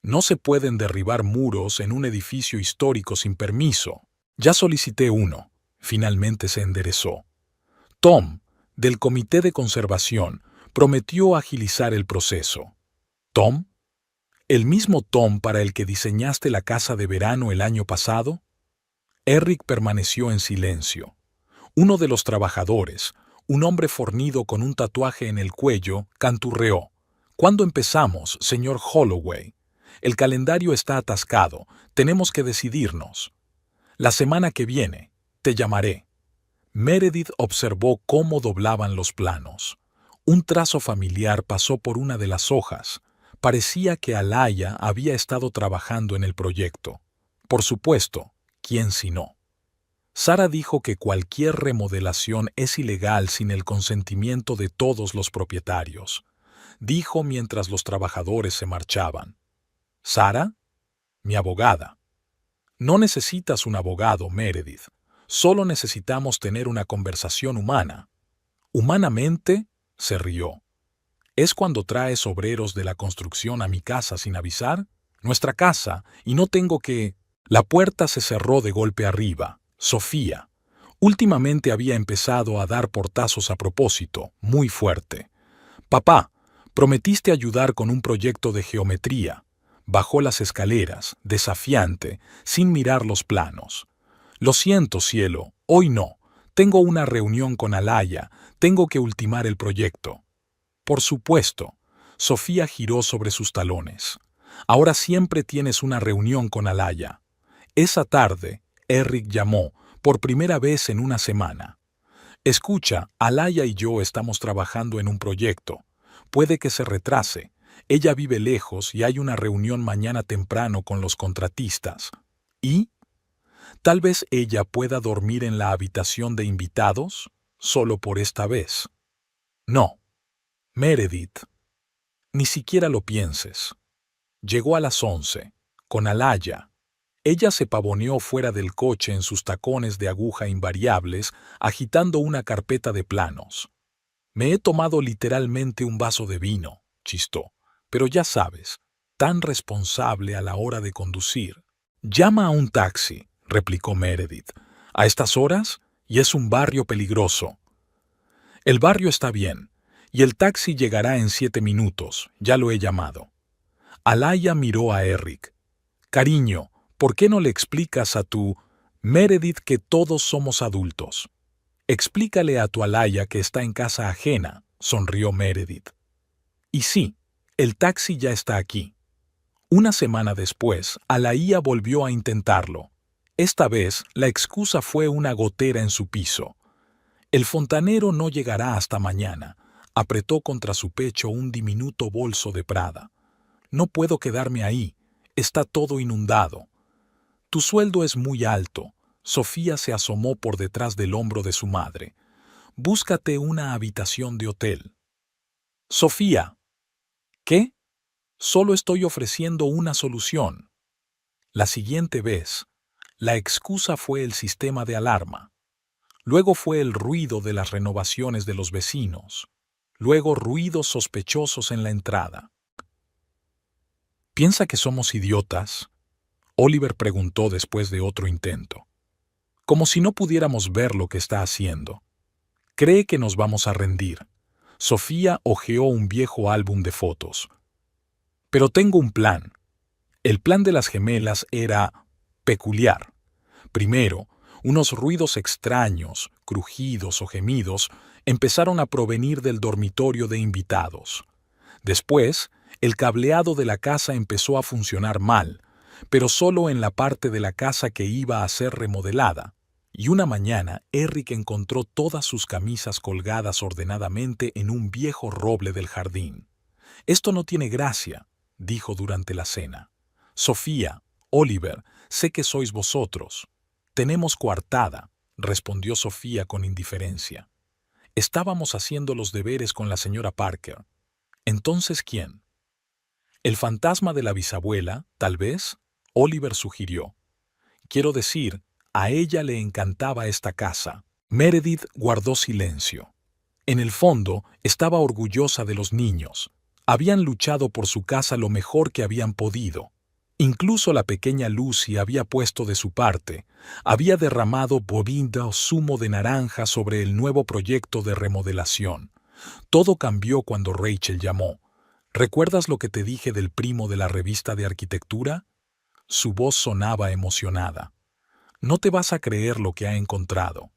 no se pueden derribar muros en un edificio histórico sin permiso. Ya solicité uno». Finalmente se enderezó. Tom, del Comité de Conservación, prometió agilizar el proceso. ¿Tom? ¿El mismo Tom para el que diseñaste la casa de verano el año pasado? Eric permaneció en silencio. Uno de los trabajadores, un hombre fornido con un tatuaje en el cuello, canturreó. «¿Cuándo empezamos, señor Holloway? El calendario está atascado, tenemos que decidirnos». «La semana que viene, te llamaré». Meredith observó cómo doblaban los planos. Un trazo familiar pasó por una de las hojas. Parecía que Alaya había estado trabajando en el proyecto. Por supuesto, ¿quién si no? Sara dijo que cualquier remodelación es ilegal sin el consentimiento de todos los propietarios. Dijo mientras los trabajadores se marchaban. «¿Sara? Mi abogada». «No necesitas un abogado, Meredith. Solo necesitamos tener una conversación humana». «¿Humanamente?», se rió. «¿Es cuando traes obreros de la construcción a mi casa sin avisar? Nuestra casa, y no tengo que...». La puerta se cerró de golpe arriba. Sofía. Últimamente había empezado a dar portazos a propósito, muy fuerte. «Papá, prometiste ayudar con un proyecto de geometría». Bajó las escaleras, desafiante, sin mirar los planos. «Lo siento, cielo, hoy no. Tengo una reunión con Alaya, tengo que ultimar el proyecto». «Por supuesto». Sofía giró sobre sus talones. «Ahora siempre tienes una reunión con Alaya». Esa tarde, Eric llamó, por primera vez en una semana. «Escucha, Alaya y yo estamos trabajando en un proyecto. Puede que se retrase. Ella vive lejos y hay una reunión mañana temprano con los contratistas. ¿Y? Tal vez ella pueda dormir en la habitación de invitados, solo por esta vez». «No. Meredith, ni siquiera lo pienses». Llegó a las 11, con Alaya. Ella se pavoneó fuera del coche en sus tacones de aguja invariables, agitando una carpeta de planos. «Me he tomado literalmente un vaso de vino», chistó, «pero ya sabes, tan responsable a la hora de conducir». «Llama a un taxi», replicó Meredith. «¿A estas horas? Y es un barrio peligroso». «El barrio está bien, y el taxi llegará en 7 minutos, ya lo he llamado». Alaya miró a Eric. «Cariño, ¿por qué no le explicas a tu Meredith que todos somos adultos?» «Explícale a tu Alaya que está en casa ajena», sonrió Meredith. «Y sí, el taxi ya está aquí». Una semana después, Alaya volvió a intentarlo. Esta vez, la excusa fue una gotera en su piso. «El fontanero no llegará hasta mañana», apretó contra su pecho un diminuto bolso de Prada. «No puedo quedarme ahí, está todo inundado». «Tu sueldo es muy alto». Sofía se asomó por detrás del hombro de su madre. Búscate una habitación de hotel. Sofía. ¿Qué? Solo estoy ofreciendo una solución. La siguiente vez, la excusa fue el sistema de alarma. Luego fue el ruido de las renovaciones de los vecinos. Luego ruidos sospechosos en la entrada. ¿Piensa que somos idiotas?, Oliver preguntó después de otro intento. Como si no pudiéramos ver lo que está haciendo. Cree que nos vamos a rendir. Sofía hojeó un viejo álbum de fotos. Pero tengo un plan. El plan de las gemelas era peculiar. Primero, unos ruidos extraños, crujidos o gemidos, empezaron a provenir del dormitorio de invitados. Después, el cableado de la casa empezó a funcionar mal, pero solo en la parte de la casa que iba a ser remodelada. Y una mañana, Eric encontró todas sus camisas colgadas ordenadamente en un viejo roble del jardín. «Esto no tiene gracia», dijo durante la cena. «Sofía, Oliver, sé que sois vosotros». «Tenemos coartada», respondió Sofía con indiferencia. «Estábamos haciendo los deberes con la señora Parker». «¿Entonces quién?» «El fantasma de la bisabuela, tal vez», Oliver sugirió. «Quiero decir, a ella le encantaba esta casa». Meredith guardó silencio. En el fondo, estaba orgullosa de los niños. Habían luchado por su casa lo mejor que habían podido. Incluso la pequeña Lucy había puesto de su parte. Había derramado bobinda o zumo de naranja sobre el nuevo proyecto de remodelación. Todo cambió cuando Rachel llamó. «¿Recuerdas lo que te dije del primo de la revista de arquitectura?» Su voz sonaba emocionada. «No te vas a creer lo que ha encontrado».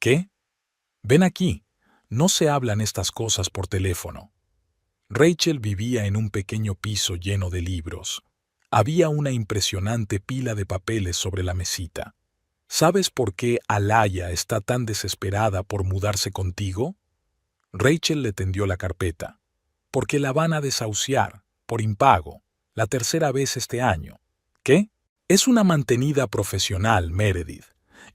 «¿Qué?» «Ven aquí. No se hablan estas cosas por teléfono». Rachel vivía en un pequeño piso lleno de libros. Había una impresionante pila de papeles sobre la mesita. ¿Sabes por qué Alaya está tan desesperada por mudarse contigo? Rachel le tendió la carpeta. Porque la van a desahuciar, por impago, la tercera vez este año. ¿Qué? Es una mantenida profesional, Meredith.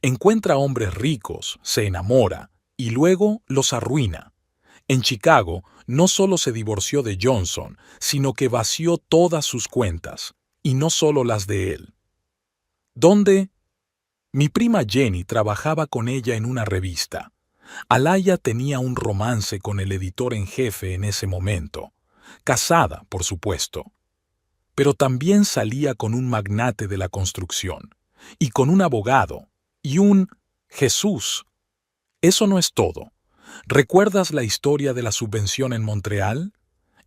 Encuentra hombres ricos, se enamora, y luego los arruina. En Chicago no solo se divorció de Johnson, sino que vació todas sus cuentas, y no solo las de él. ¿Dónde? Mi prima Jenny trabajaba con ella en una revista. Alaya tenía un romance con el editor en jefe en ese momento. Casada, por supuesto. Pero también salía con un magnate de la construcción, y con un abogado, y un Jesús. Eso no es todo. ¿Recuerdas la historia de la subvención en Montreal?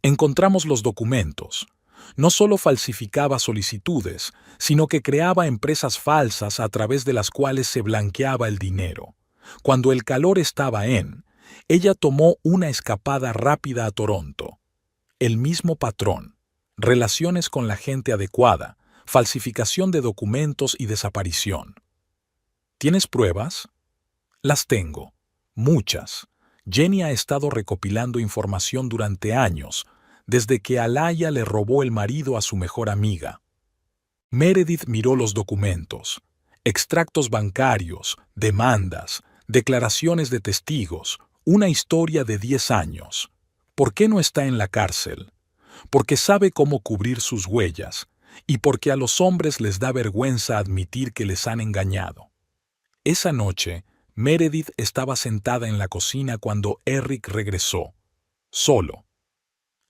Encontramos los documentos. No solo falsificaba solicitudes, sino que creaba empresas falsas a través de las cuales se blanqueaba el dinero. Cuando el calor estaba ella tomó una escapada rápida a Toronto. El mismo patrón. Relaciones con la gente adecuada, falsificación de documentos y desaparición. ¿Tienes pruebas? Las tengo. Muchas. Jenny ha estado recopilando información durante años, desde que Alaya le robó el marido a su mejor amiga. Meredith miró los documentos. Extractos bancarios, demandas, declaraciones de testigos, una historia de 10 años. ¿Por qué no está en la cárcel? Porque sabe cómo cubrir sus huellas, y porque a los hombres les da vergüenza admitir que les han engañado. Esa noche, Meredith estaba sentada en la cocina cuando Eric regresó, solo.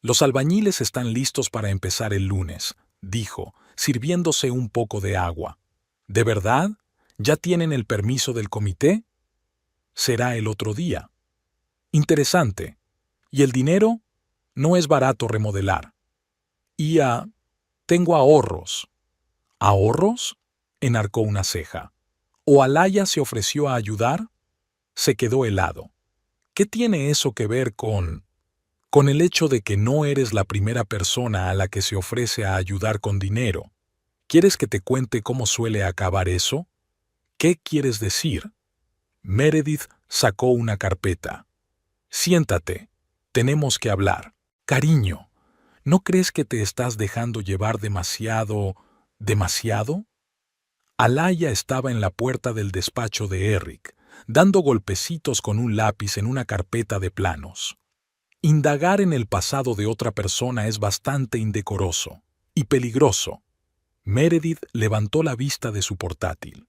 «Los albañiles están listos para empezar el lunes», dijo, sirviéndose un poco de agua. «¿De verdad? ¿Ya tienen el permiso del comité?» «Será el otro día». «Interesante. ¿Y el dinero? No es barato remodelar». Tengo ahorros». «¿Ahorros?», enarcó una ceja. ¿O Alaya se ofreció a ayudar? Se quedó helado. ¿Qué tiene eso que ver con el hecho de que no eres la primera persona a la que se ofrece a ayudar con dinero? ¿Quieres que te cuente cómo suele acabar eso? ¿Qué quieres decir? Meredith sacó una carpeta. «Siéntate. Tenemos que hablar. Cariño, ¿no crees que te estás dejando llevar demasiado? ¿Alaya estaba en la puerta del despacho de Eric, dando golpecitos con un lápiz en una carpeta de planos. Indagar en el pasado de otra persona es bastante indecoroso y peligroso. Meredith levantó la vista de su portátil.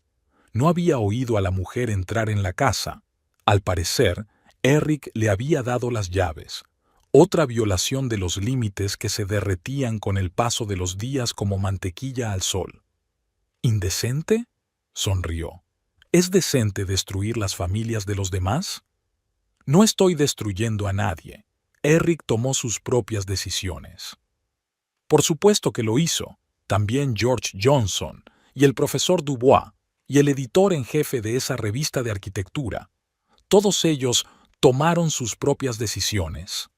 No había oído a la mujer entrar en la casa. Al parecer, Eric le había dado las llaves. Otra violación de los límites que se derretían con el paso de los días como mantequilla al sol. ¿Indecente? Sonrió. ¿Es decente destruir las familias de los demás? No estoy destruyendo a nadie. Eric tomó sus propias decisiones. Por supuesto que lo hizo. También George Johnson y el profesor Dubois y el editor en jefe de esa revista de arquitectura. Todos ellos tomaron sus propias decisiones.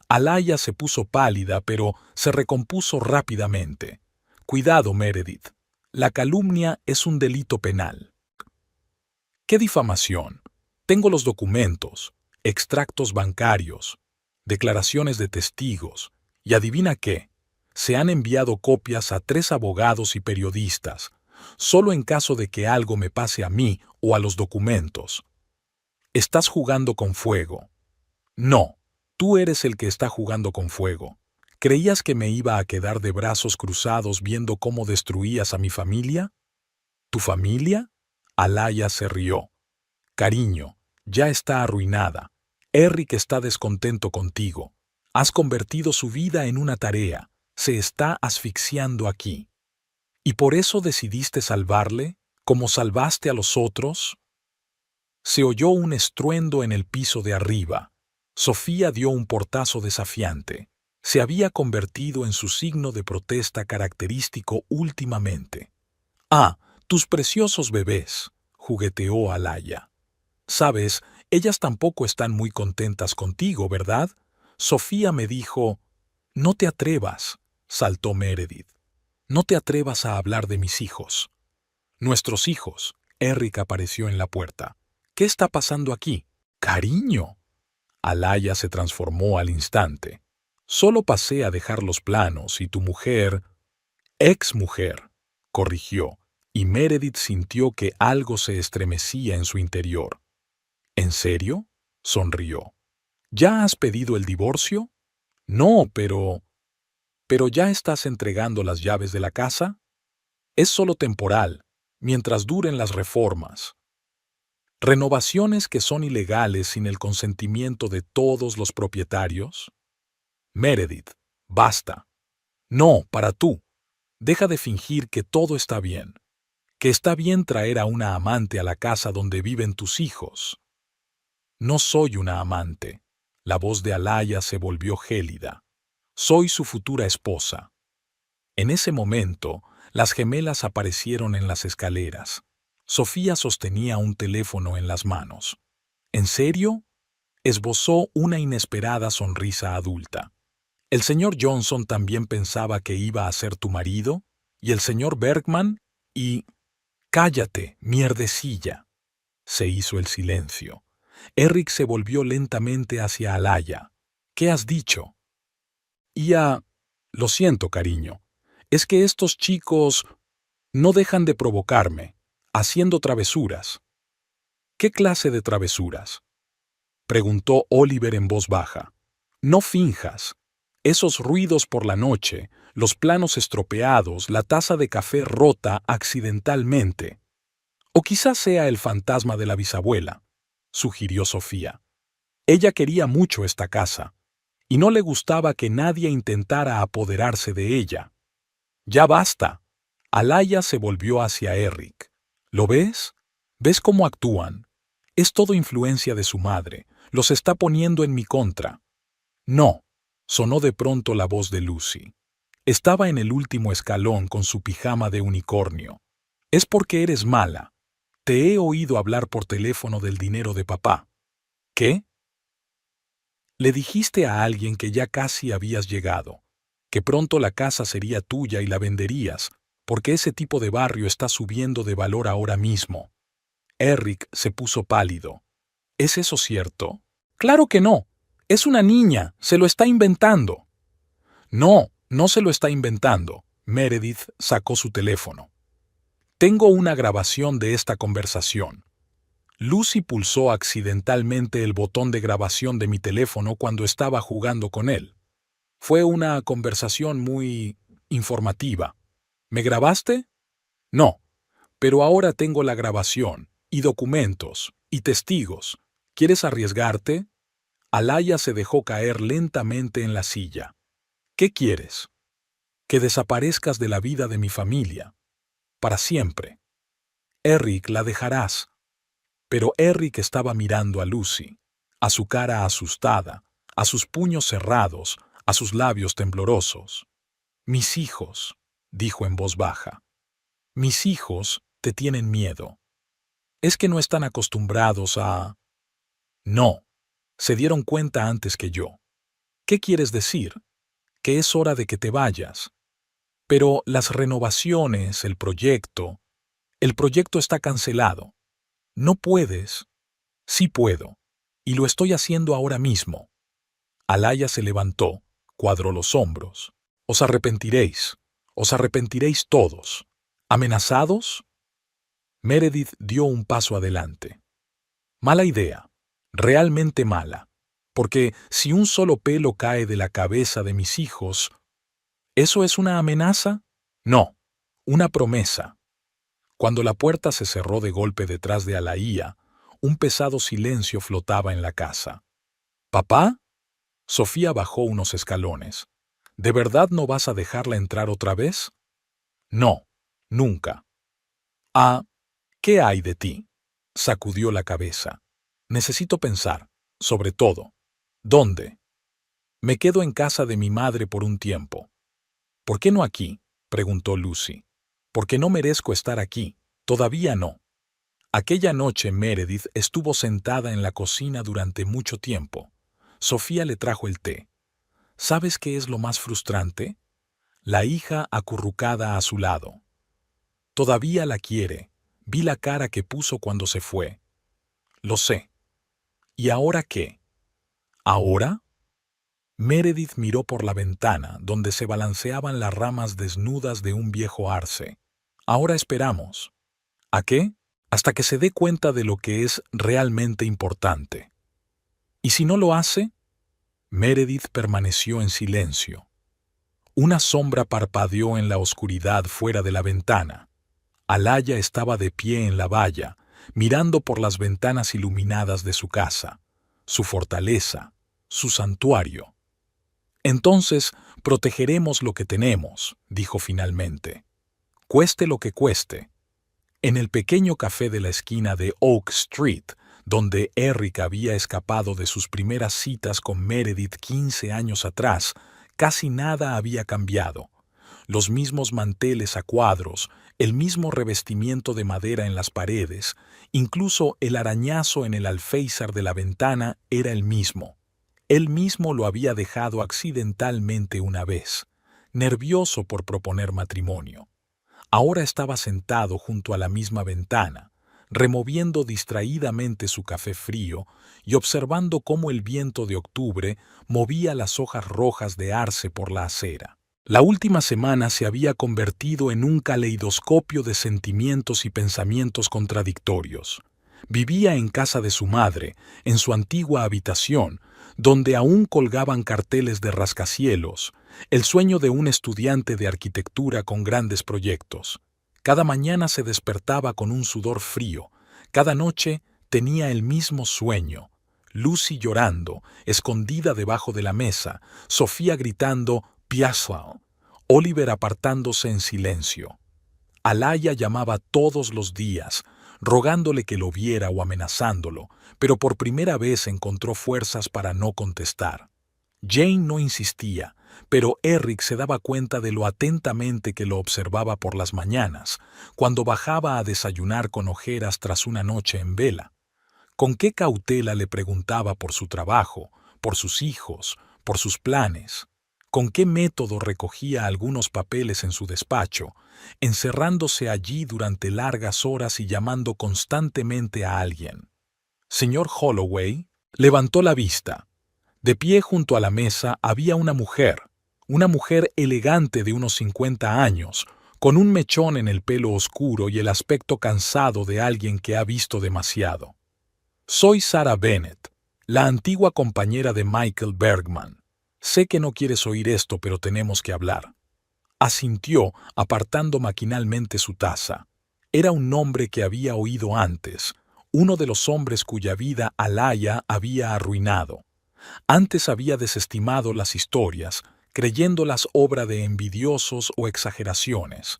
Alaya se puso pálida, pero se recompuso rápidamente. Cuidado, Meredith. La calumnia es un delito penal. ¿Qué difamación? Tengo los documentos, extractos bancarios, declaraciones de testigos, y adivina qué, se han enviado copias a 3 abogados y periodistas, solo en caso de que algo me pase a mí o a los documentos. Estás jugando con fuego. No, tú eres el que está jugando con fuego. ¿Creías que me iba a quedar de brazos cruzados viendo cómo destruías a mi familia? ¿Tu familia? Alaya se rió. Cariño, ya está arruinada. Eric está descontento contigo. Has convertido su vida en una tarea. Se está asfixiando aquí. ¿Y por eso decidiste salvarle, como salvaste a los otros? Se oyó un estruendo en el piso de arriba. Sofía dio un portazo desafiante. Se había convertido en su signo de protesta característico últimamente. «Ah, tus preciosos bebés», jugueteó Alaya. «Sabes, ellas tampoco están muy contentas contigo, ¿verdad?» Sofía me dijo, «No te atrevas», saltó Meredith. «No te atrevas a hablar de mis hijos». «Nuestros hijos», Eric apareció en la puerta. «¿Qué está pasando aquí?» «Cariño». Alaya se transformó al instante. «Solo pasé a dejar los planos y tu mujer...» «Ex-mujer», corrigió, y Meredith sintió que algo se estremecía en su interior. «¿En serio?», sonrió. «¿Ya has pedido el divorcio?» «No, pero... ¿Pero ya estás entregando las llaves de la casa?» «Es solo temporal, mientras duren las reformas». ¿Renovaciones que son ilegales sin el consentimiento de todos los propietarios? Meredith, basta. No, para tú. Deja de fingir que todo está bien. Que está bien traer a una amante a la casa donde viven tus hijos. No soy una amante. La voz de Alaya se volvió gélida. Soy su futura esposa. En ese momento, las gemelas aparecieron en las escaleras. Sofía sostenía un teléfono en las manos. ¿En serio? Esbozó una inesperada sonrisa adulta. ¿El señor Johnson también pensaba que iba a ser tu marido? ¿Y el señor Bergman? Y... «Cállate, mierdecilla». Se hizo el silencio. Eric se volvió lentamente hacia Alaya. «¿Qué has dicho?» Lo siento, cariño. Es que estos chicos no dejan de provocarme, haciendo travesuras». «¿Qué clase de travesuras?», preguntó Oliver en voz baja. «No finjas. Esos ruidos por la noche, los planos estropeados, la taza de café rota accidentalmente. O quizás sea el fantasma de la bisabuela», sugirió Sofía. Ella quería mucho esta casa, y no le gustaba que nadie intentara apoderarse de ella. «Ya basta». Alaya se volvió hacia Eric. «¿Lo ves? ¿Ves cómo actúan? Es todo influencia de su madre. Los está poniendo en mi contra». «No», sonó de pronto la voz de Lucy. Estaba en el último escalón con su pijama de unicornio. «Es porque eres mala. Te he oído hablar por teléfono del dinero de papá». «¿Qué?». «Le dijiste a alguien que ya casi habías llegado, que pronto la casa sería tuya y la venderías, porque ese tipo de barrio está subiendo de valor ahora mismo». Eric se puso pálido. «¿Es eso cierto?». «Claro que no. Es una niña. Se lo está inventando». «No, no se lo está inventando». Meredith sacó su teléfono. «Tengo una grabación de esta conversación». Lucy pulsó accidentalmente el botón de grabación de mi teléfono cuando estaba jugando con él. Fue una conversación muy informativa. ¿Me grabaste? No, pero ahora tengo la grabación, y documentos, y testigos. ¿Quieres arriesgarte? Alaya se dejó caer lentamente en la silla. ¿Qué quieres? Que desaparezcas de la vida de mi familia. Para siempre. Eric, la dejarás. Pero Eric estaba mirando a Lucy, a su cara asustada, a sus puños cerrados, a sus labios temblorosos. Mis hijos, dijo en voz baja. Mis hijos te tienen miedo. Es que no están acostumbrados a... No, se dieron cuenta antes que yo. ¿Qué quieres decir? Que es hora de que te vayas. Pero las renovaciones, el proyecto está cancelado. No puedes. Sí puedo. Y lo estoy haciendo ahora mismo. Alaya se levantó, cuadró los hombros. Os arrepentiréis todos. ¿Amenazados? Meredith dio un paso adelante. Mala idea, realmente mala, porque si un solo pelo cae de la cabeza de mis hijos, ¿eso es una amenaza? No, una promesa. Cuando la puerta se cerró de golpe detrás de Alaía, un pesado silencio flotaba en la casa. ¿Papá? Sofía bajó unos escalones. ¿De verdad no vas a dejarla entrar otra vez? No, nunca. Ah, ¿qué hay de ti? Sacudió la cabeza. Necesito pensar, sobre todo. ¿Dónde? Me quedo en casa de mi madre por un tiempo. ¿Por qué no aquí? Preguntó Lucy. Porque no merezco estar aquí. Todavía no. Aquella noche Meredith estuvo sentada en la cocina durante mucho tiempo. Sofía le trajo el té. ¿Sabes qué es lo más frustrante? La hija acurrucada a su lado. Todavía la quiere. Vi la cara que puso cuando se fue. Lo sé. ¿Y ahora qué? ¿Ahora? Meredith miró por la ventana, donde se balanceaban las ramas desnudas de un viejo arce. Ahora esperamos. ¿A qué? Hasta que se dé cuenta de lo que es realmente importante. ¿Y si no lo hace? Meredith permaneció en silencio. Una sombra parpadeó en la oscuridad fuera de la ventana. Alaya estaba de pie en la valla, mirando por las ventanas iluminadas de su casa, su fortaleza, su santuario. Entonces protegeremos lo que tenemos, dijo finalmente. Cueste lo que cueste. En el pequeño café de la esquina de Oak Street, donde Eric había escapado de sus primeras citas con Meredith 15 años atrás, casi nada había cambiado. Los mismos manteles a cuadros, el mismo revestimiento de madera en las paredes, incluso el arañazo en el alféizar de la ventana era el mismo. Él mismo lo había dejado accidentalmente una vez, nervioso por proponer matrimonio. Ahora estaba sentado junto a la misma ventana, removiendo distraídamente su café frío y observando cómo el viento de octubre movía las hojas rojas de arce por la acera. La última semana se había convertido en un caleidoscopio de sentimientos y pensamientos contradictorios. Vivía en casa de su madre, en su antigua habitación, donde aún colgaban carteles de rascacielos, el sueño de un estudiante de arquitectura con grandes proyectos. Cada mañana se despertaba con un sudor frío, cada noche tenía el mismo sueño. Lucy llorando, escondida debajo de la mesa, Sofía gritando «Piazza», Oliver apartándose en silencio. Alaya llamaba todos los días, rogándole que lo viera o amenazándolo, pero por primera vez encontró fuerzas para no contestar. Jane no insistía, pero Eric se daba cuenta de lo atentamente que lo observaba por las mañanas, cuando bajaba a desayunar con ojeras tras una noche en vela. Con qué cautela le preguntaba por su trabajo, por sus hijos, por sus planes. Con qué método recogía algunos papeles en su despacho, encerrándose allí durante largas horas y llamando constantemente a alguien. Señor Holloway levantó la vista. De pie junto a la mesa había una mujer elegante de unos 50 años, con un mechón en el pelo oscuro y el aspecto cansado de alguien que ha visto demasiado. Soy Sarah Bennett, la antigua compañera de Michael Bergman. Sé que no quieres oír esto, pero tenemos que hablar. Asintió, apartando maquinalmente su taza. Era un nombre que había oído antes, uno de los hombres cuya vida Alaya había arruinado. Antes había desestimado las historias, creyéndolas obra de envidiosos o exageraciones.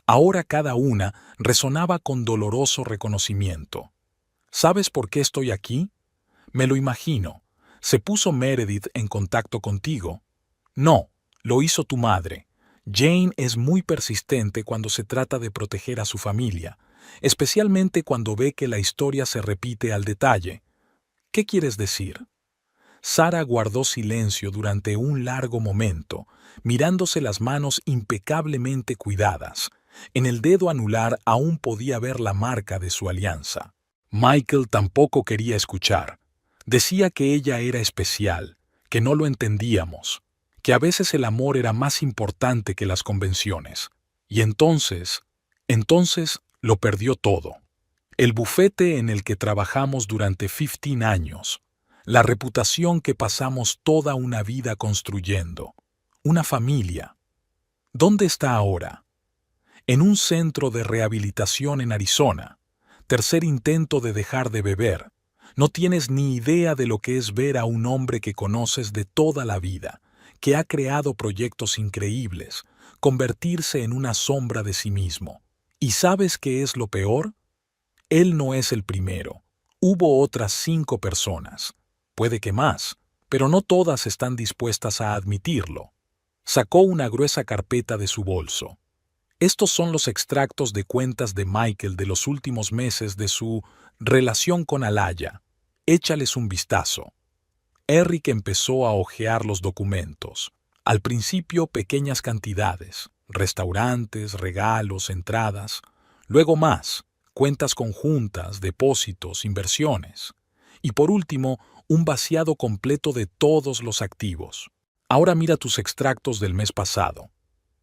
Ahora cada una resonaba con doloroso reconocimiento. ¿Sabes por qué estoy aquí? Me lo imagino. ¿Se puso Meredith en contacto contigo? No, lo hizo tu madre. Jane es muy persistente cuando se trata de proteger a su familia, especialmente cuando ve que la historia se repite al detalle. ¿Qué quieres decir? Sarah guardó silencio durante un largo momento, mirándose las manos impecablemente cuidadas. En el dedo anular aún podía ver la marca de su alianza. Michael tampoco quería escuchar. Decía que ella era especial, que no lo entendíamos, que a veces el amor era más importante que las convenciones. Y entonces lo perdió todo. El bufete en el que trabajamos durante 15 años, la reputación que pasamos toda una vida construyendo, una familia. ¿Dónde está ahora? En un centro de rehabilitación en Arizona. Tercer intento de dejar de beber. No tienes ni idea de lo que es ver a un hombre que conoces de toda la vida, que ha creado proyectos increíbles, convertirse en una sombra de sí mismo. ¿Y sabes qué es lo peor? Él no es el primero. Hubo otras 5 personas. Puede que más, pero no todas están dispuestas a admitirlo. Sacó una gruesa carpeta de su bolso. Estos son los extractos de cuentas de Michael de los últimos meses de su relación con Alaya. Échales un vistazo. Eric empezó a hojear los documentos. Al principio pequeñas cantidades, restaurantes, regalos, entradas. Luego más, cuentas conjuntas, depósitos, inversiones. Y por último, un vaciado completo de todos los activos. Ahora mira tus extractos del mes pasado.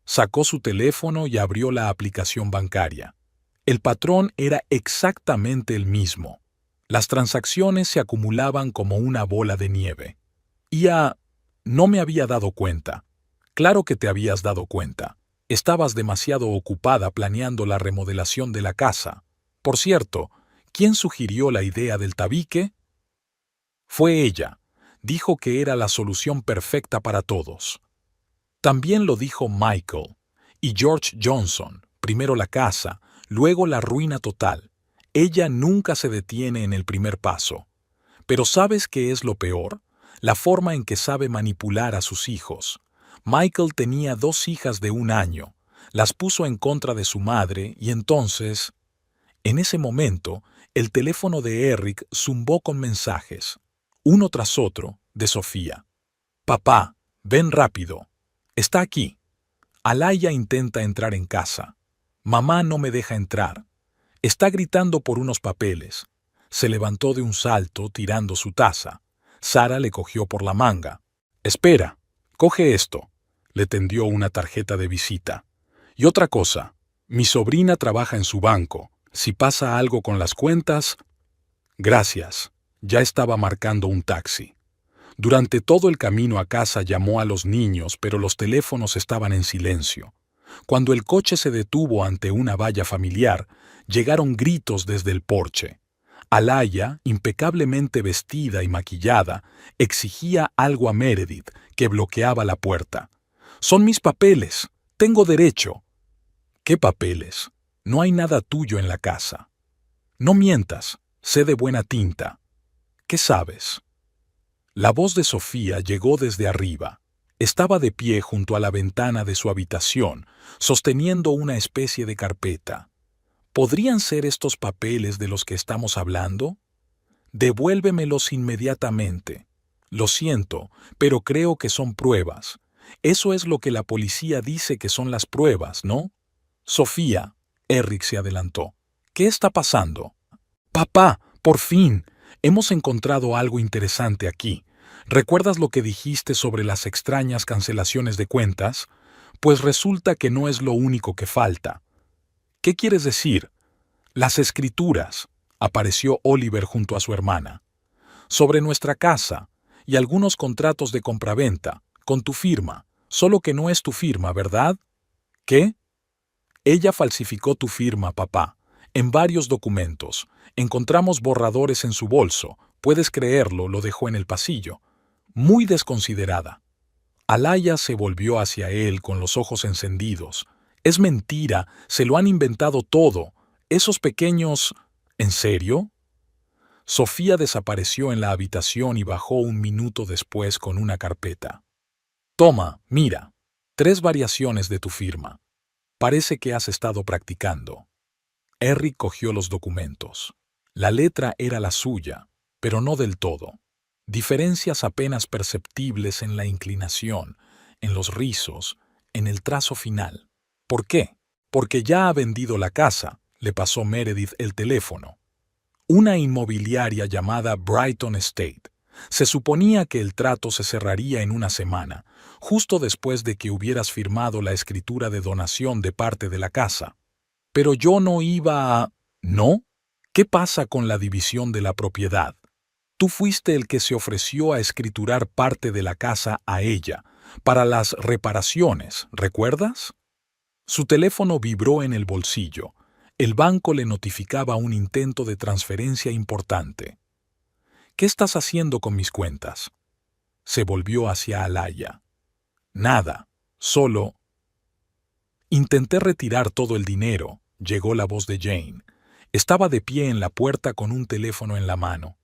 Sacó su teléfono y abrió la aplicación bancaria. El patrón era exactamente el mismo. Las transacciones se acumulaban como una bola de nieve. No me había dado cuenta. Claro que te habías dado cuenta. Estabas demasiado ocupada planeando la remodelación de la casa. Por cierto, ¿quién sugirió la idea del tabique? Fue ella. Dijo que era la solución perfecta para todos. También lo dijo Michael y George Johnson, primero la casa, luego la ruina total. Ella nunca se detiene en el primer paso. Pero ¿sabes qué es lo peor? La forma en que sabe manipular a sus hijos. Michael tenía 2 hijas de 1 año, las puso en contra de su madre y entonces... En ese momento, el teléfono de Eric zumbó con mensajes, uno tras otro, de Sofía. «Papá, ven rápido. Está aquí. Alaya intenta entrar en casa. Mamá no me deja entrar. Está gritando por unos papeles». Se levantó de un salto tirando su taza. Sarah le cogió por la manga. «Espera, coge esto». Le tendió una tarjeta de visita. «Y otra cosa, mi sobrina trabaja en su banco. Si pasa algo con las cuentas...» «Gracias». Ya estaba marcando un taxi. Durante todo el camino a casa llamó a los niños, pero los teléfonos estaban en silencio. Cuando el coche se detuvo ante una valla familiar, llegaron gritos desde el porche. Alaya, impecablemente vestida y maquillada, exigía algo a Meredith, que bloqueaba la puerta. «Son mis papeles. Tengo derecho». «¿Qué papeles? No hay nada tuyo en la casa». «No mientas. Sé de buena tinta». «¿Qué sabes?» La voz de Sofía llegó desde arriba. Estaba de pie junto a la ventana de su habitación, sosteniendo una especie de carpeta. ¿Podrían ser estos papeles de los que estamos hablando? Devuélvemelos inmediatamente. Lo siento, pero creo que son pruebas. Eso es lo que la policía dice que son las pruebas, ¿no? Sofía, Eric se adelantó. ¿Qué está pasando? Papá, por fin. Hemos encontrado algo interesante aquí. ¿Recuerdas lo que dijiste sobre las extrañas cancelaciones de cuentas? Pues resulta que no es lo único que falta. ¿Qué quieres decir? Las escrituras. Apareció Oliver junto a su hermana. Sobre nuestra casa y algunos contratos de compraventa, con tu firma, solo que no es tu firma, ¿verdad? ¿Qué? Ella falsificó tu firma, papá, en varios documentos. Encontramos borradores en su bolso. Puedes creerlo, lo dejó en el pasillo. Muy desconsiderada. Alaya se volvió hacia él con los ojos encendidos. Es mentira, se lo han inventado todo. Esos pequeños... ¿En serio? Sofía desapareció en la habitación y bajó un minuto después con una carpeta. Toma, mira. 3 variaciones de tu firma. Parece que has estado practicando. Eric cogió los documentos. La letra era la suya, pero no del todo. Diferencias apenas perceptibles en la inclinación, en los rizos, en el trazo final. ¿Por qué? Porque ya ha vendido la casa, le pasó Meredith el teléfono. Una inmobiliaria llamada Brighton Estate. Se suponía que el trato se cerraría en una semana, justo después de que hubieras firmado la escritura de donación de parte de la casa. Pero yo no iba a... ¿No? ¿Qué pasa con la división de la propiedad? Tú fuiste el que se ofreció a escriturar parte de la casa a ella, para las reparaciones, ¿recuerdas? Su teléfono vibró en el bolsillo. El banco le notificaba un intento de transferencia importante. ¿Qué estás haciendo con mis cuentas? Se volvió hacia Alaya. Nada, solo... Intenté retirar todo el dinero, llegó la voz de Jane. Estaba de pie en la puerta con un teléfono en la mano.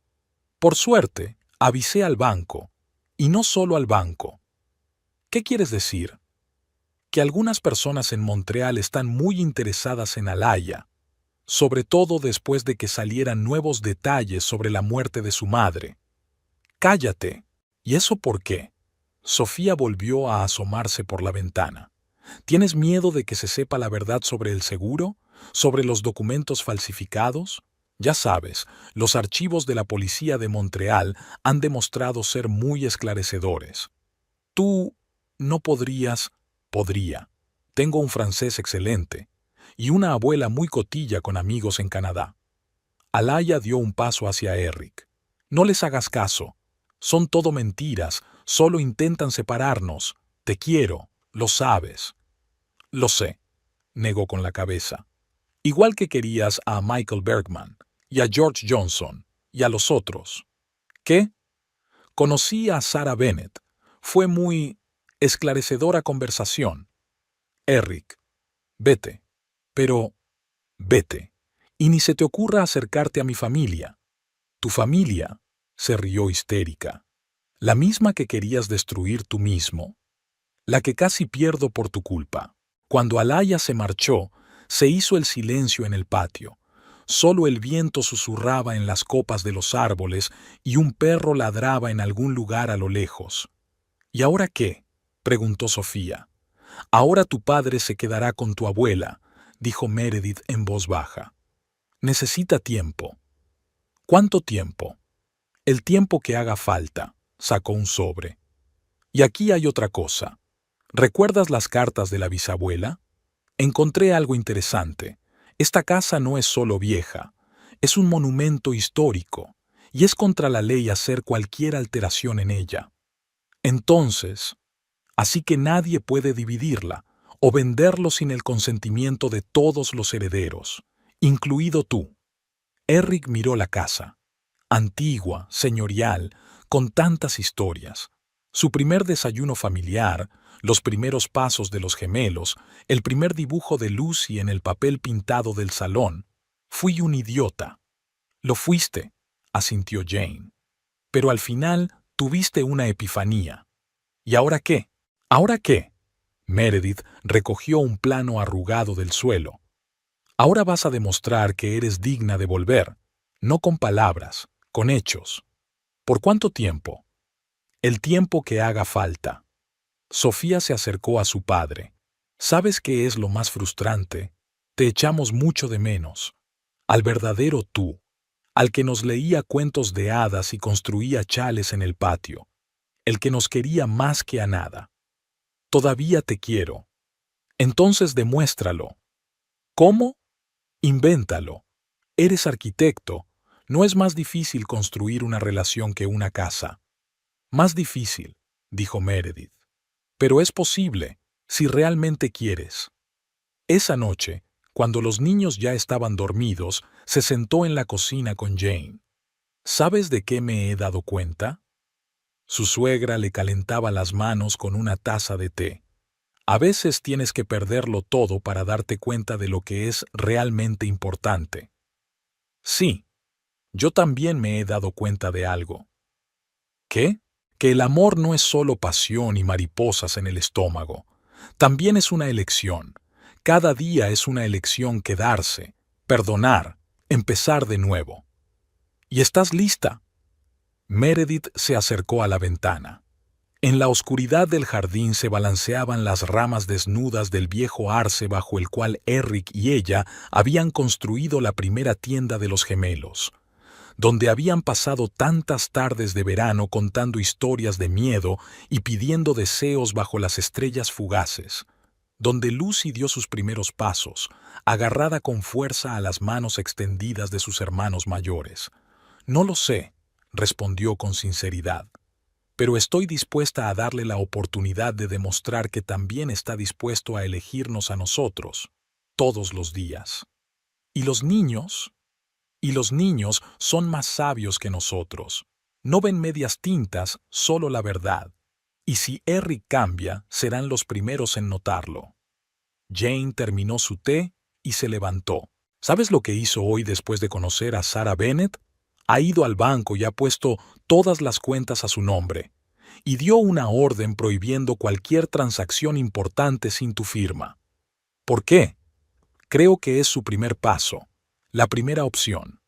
Por suerte, avisé al banco, y no solo al banco. ¿Qué quieres decir? Que algunas personas en Montreal están muy interesadas en Alaya, sobre todo después de que salieran nuevos detalles sobre la muerte de su madre. Cállate. ¿Y eso por qué? Sofía volvió a asomarse por la ventana. ¿Tienes miedo de que se sepa la verdad sobre el seguro? ¿Sobre los documentos falsificados? Ya sabes, los archivos de la policía de Montreal han demostrado ser muy esclarecedores. Tú no podrías... Podría. Tengo un francés excelente y una abuela muy cotilla con amigos en Canadá. Alaya dio un paso hacia Eric. No les hagas caso. Son todo mentiras, solo intentan separarnos. Te quiero, lo sabes. Lo sé, negó con la cabeza. Igual que querías a Michael Bergman, y a George Johnson, y a los otros. ¿Qué? Conocí a Sarah Bennett. Fue muy esclarecedora conversación. Eric, vete. Pero, vete. Y ni se te ocurra acercarte a mi familia. Tu familia, se rió histérica. La misma que querías destruir tú mismo. La que casi pierdo por tu culpa. Cuando Alaya se marchó, se hizo el silencio en el patio. Solo el viento susurraba en las copas de los árboles y un perro ladraba en algún lugar a lo lejos. ¿Y ahora qué? Preguntó Sofía. Ahora tu padre se quedará con tu abuela, dijo Meredith en voz baja. Necesita tiempo. ¿Cuánto tiempo? El tiempo que haga falta, sacó un sobre. Y aquí hay otra cosa. ¿Recuerdas las cartas de la bisabuela? Encontré algo interesante. Esta casa no es solo vieja, es un monumento histórico, y es contra la ley hacer cualquier alteración en ella. Entonces, así que nadie puede dividirla o venderlo sin el consentimiento de todos los herederos, incluido tú. Eric miró la casa, antigua, señorial, con tantas historias. Su primer desayuno familiar, los primeros pasos de los gemelos, el primer dibujo de Lucy en el papel pintado del salón. Fui un idiota. Lo fuiste, asintió Jane. Pero al final tuviste una epifanía. ¿Y ahora qué? ¿Ahora qué? Meredith recogió un plano arrugado del suelo. Ahora vas a demostrar que eres digna de volver, no con palabras, con hechos. ¿Por cuánto tiempo? El tiempo que haga falta. Sofía se acercó a su padre. ¿Sabes qué es lo más frustrante? Te echamos mucho de menos. Al verdadero tú, al que nos leía cuentos de hadas y construía chales en el patio, el que nos quería más que a nada. Todavía te quiero. Entonces demuéstralo. ¿Cómo? Invéntalo. Eres arquitecto, No es más difícil construir una relación que una casa. Más difícil, dijo Meredith. Pero es posible, si realmente quieres. Esa noche, cuando los niños ya estaban dormidos, se sentó en la cocina con Jane. ¿Sabes de qué me he dado cuenta? Su suegra le calentaba las manos con una taza de té. A veces tienes que perderlo todo para darte cuenta de lo que es realmente importante. Sí, yo también me he dado cuenta de algo. ¿Qué? Que el amor no es solo pasión y mariposas en el estómago. También es una elección. Cada día es una elección quedarse, perdonar, empezar de nuevo. ¿Y estás lista? Meredith se acercó a la ventana. En la oscuridad del jardín se balanceaban las ramas desnudas del viejo arce bajo el cual Eric y ella habían construido la primera tienda de los gemelos, donde habían pasado tantas tardes de verano contando historias de miedo y pidiendo deseos bajo las estrellas fugaces, donde Lucy dio sus primeros pasos, agarrada con fuerza a las manos extendidas de sus hermanos mayores. No lo sé, respondió con sinceridad, pero estoy dispuesta a darle la oportunidad de demostrar que también está dispuesto a elegirnos a nosotros, todos los días. ¿Y los niños? Y los niños son más sabios que nosotros. No ven medias tintas, solo la verdad. Y si Eric cambia, serán los primeros en notarlo. Jane terminó su té y se levantó. ¿Sabes lo que hizo hoy después de conocer a Sarah Bennett? Ha ido al banco y ha puesto todas las cuentas a su nombre. Y dio una orden prohibiendo cualquier transacción importante sin tu firma. ¿Por qué? Creo que es su primer paso, la primera opción.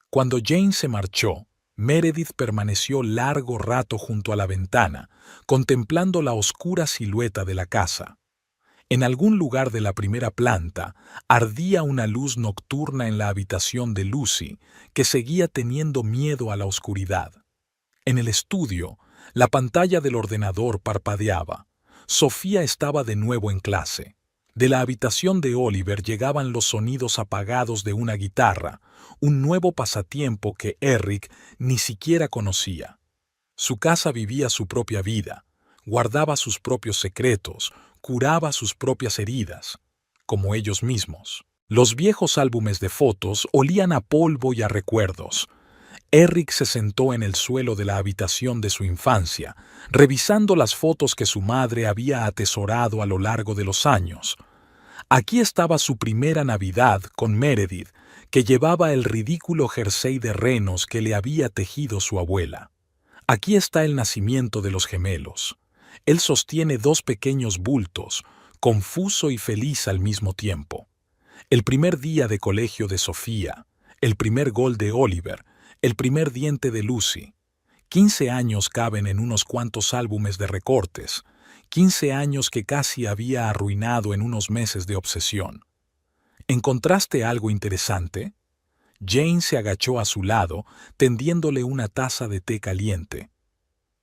Cuando Jane se marchó, Meredith permaneció largo rato junto a la ventana, contemplando la oscura silueta de la casa. En algún lugar de la primera planta ardía una luz nocturna en la habitación de Lucy, que seguía teniendo miedo a la oscuridad. En el estudio, la pantalla del ordenador parpadeaba. Sofía estaba de nuevo en clase. De la habitación de Oliver llegaban los sonidos apagados de una guitarra, un nuevo pasatiempo que Eric ni siquiera conocía. Su casa vivía su propia vida, guardaba sus propios secretos, curaba sus propias heridas, como ellos mismos. Los viejos álbumes de fotos olían a polvo y a recuerdos. Eric se sentó en el suelo de la habitación de su infancia, revisando las fotos que su madre había atesorado a lo largo de los años. Aquí estaba su primera Navidad con Meredith, que llevaba el ridículo jersey de renos que le había tejido su abuela. Aquí está el nacimiento de los gemelos. Él sostiene dos pequeños bultos, confuso y feliz al mismo tiempo. El primer día de colegio de Sofía, el primer gol de Oliver, el primer diente de Lucy. 15 años caben en unos cuantos álbumes de recortes, 15 años que casi había arruinado en unos meses de obsesión. ¿Encontraste algo interesante? Jane se agachó a su lado, tendiéndole una taza de té caliente.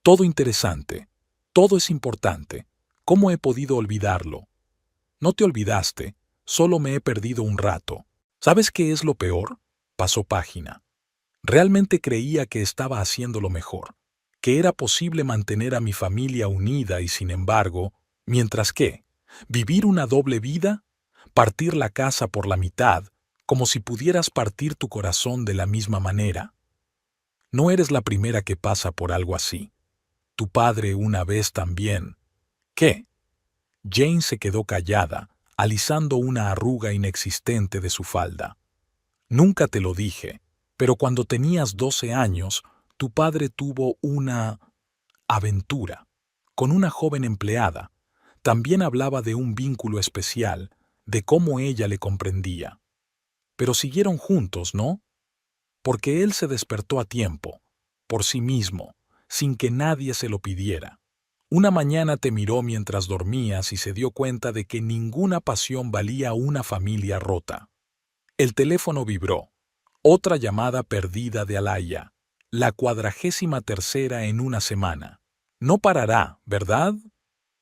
Todo interesante, todo es importante. ¿Cómo he podido olvidarlo? No te olvidaste, solo me he perdido un rato. ¿Sabes qué es lo peor? Pasó página. Realmente creía que estaba haciendo lo mejor, que era posible mantener a mi familia unida y sin embargo, mientras que, vivir una doble vida, partir la casa por la mitad, como si pudieras partir tu corazón de la misma manera. No eres la primera que pasa por algo así. Tu padre una vez también. ¿Qué? Jane se quedó callada, alisando una arruga inexistente de su falda. Nunca te lo dije, pero cuando tenías 12 años, tu padre tuvo una aventura con una joven empleada. También hablaba de un vínculo especial, de cómo ella le comprendía. Pero siguieron juntos, ¿no? Porque él se despertó a tiempo, por sí mismo, sin que nadie se lo pidiera. Una mañana te miró mientras dormías y se dio cuenta de que ninguna pasión valía una familia rota. El teléfono vibró. Otra llamada perdida de Alaya, la 43ª en una semana. No parará, ¿verdad?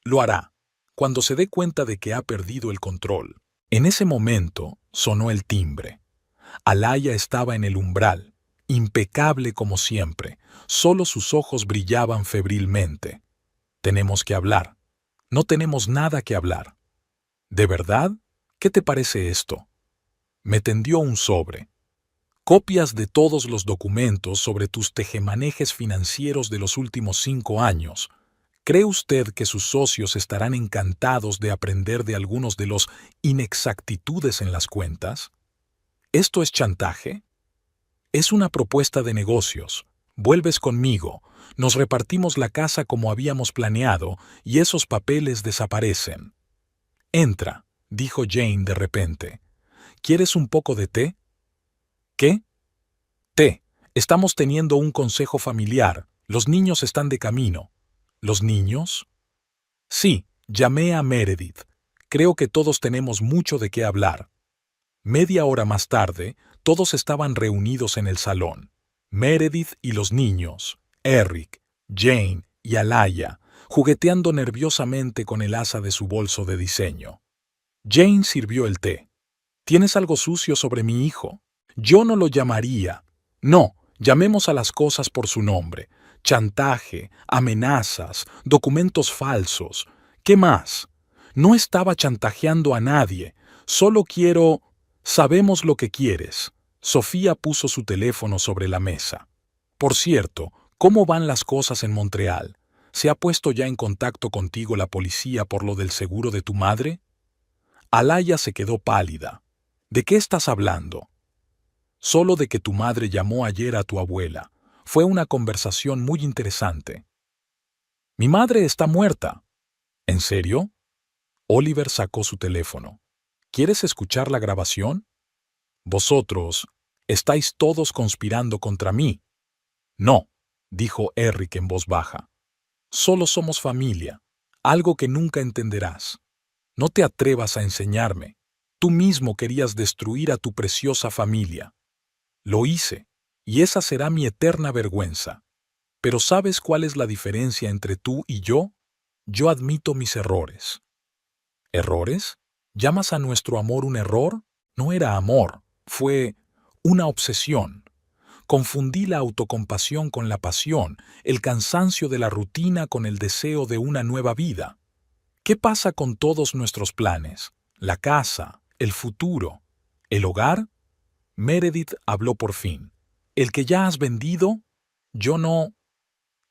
Lo hará, cuando se dé cuenta de que ha perdido el control. En ese momento sonó el timbre. Alaya estaba en el umbral, impecable como siempre, solo sus ojos brillaban febrilmente. Tenemos que hablar. No tenemos nada que hablar. ¿De verdad? ¿Qué te parece esto? Me tendió un sobre. Copias de todos los documentos sobre tus tejemanejes financieros de los últimos 5 años. ¿Cree usted que sus socios estarán encantados de aprender de algunos de los inexactitudes en las cuentas? ¿Esto es chantaje? Es una propuesta de negocios. Vuelves conmigo, nos repartimos la casa como habíamos planeado y esos papeles desaparecen. Entra, dijo Jane de repente. ¿Quieres un poco de té? ¿Qué? Té. Estamos teniendo un consejo familiar. Los niños están de camino. ¿Los niños? Sí, llamé a Meredith. Creo que todos tenemos mucho de qué hablar. Media hora más tarde, todos estaban reunidos en el salón. Meredith y los niños, Eric, Jane y Alaya, jugueteando nerviosamente con el asa de su bolso de diseño. Jane sirvió el té. ¿Tienes algo sucio sobre mi hijo? Yo no lo llamaría. No, llamemos a las cosas por su nombre. Chantaje, amenazas, documentos falsos. ¿Qué más? No estaba chantajeando a nadie. Solo quiero... Sabemos lo que quieres. Sofía puso su teléfono sobre la mesa. Por cierto, ¿cómo van las cosas en Montreal? ¿Se ha puesto ya en contacto contigo la policía por lo del seguro de tu madre? Alaya se quedó pálida. ¿De qué estás hablando? Solo de que tu madre llamó ayer a tu abuela. Fue una conversación muy interesante. Mi madre está muerta. ¿En serio? Oliver sacó su teléfono. ¿Quieres escuchar la grabación? Vosotros estáis todos conspirando contra mí. No, dijo Eric en voz baja. Solo somos familia, algo que nunca entenderás. No te atrevas a enseñarme. Tú mismo querías destruir a tu preciosa familia. Lo hice, y esa será mi eterna vergüenza. Pero ¿sabes cuál es la diferencia entre tú y yo? Yo admito mis errores. ¿Errores? ¿Llamas a nuestro amor un error? No era amor, fue una obsesión. Confundí la autocompasión con la pasión, el cansancio de la rutina con el deseo de una nueva vida. ¿Qué pasa con todos nuestros planes? La casa, el futuro, el hogar. Meredith habló por fin. ¿El que ya has vendido? Yo no.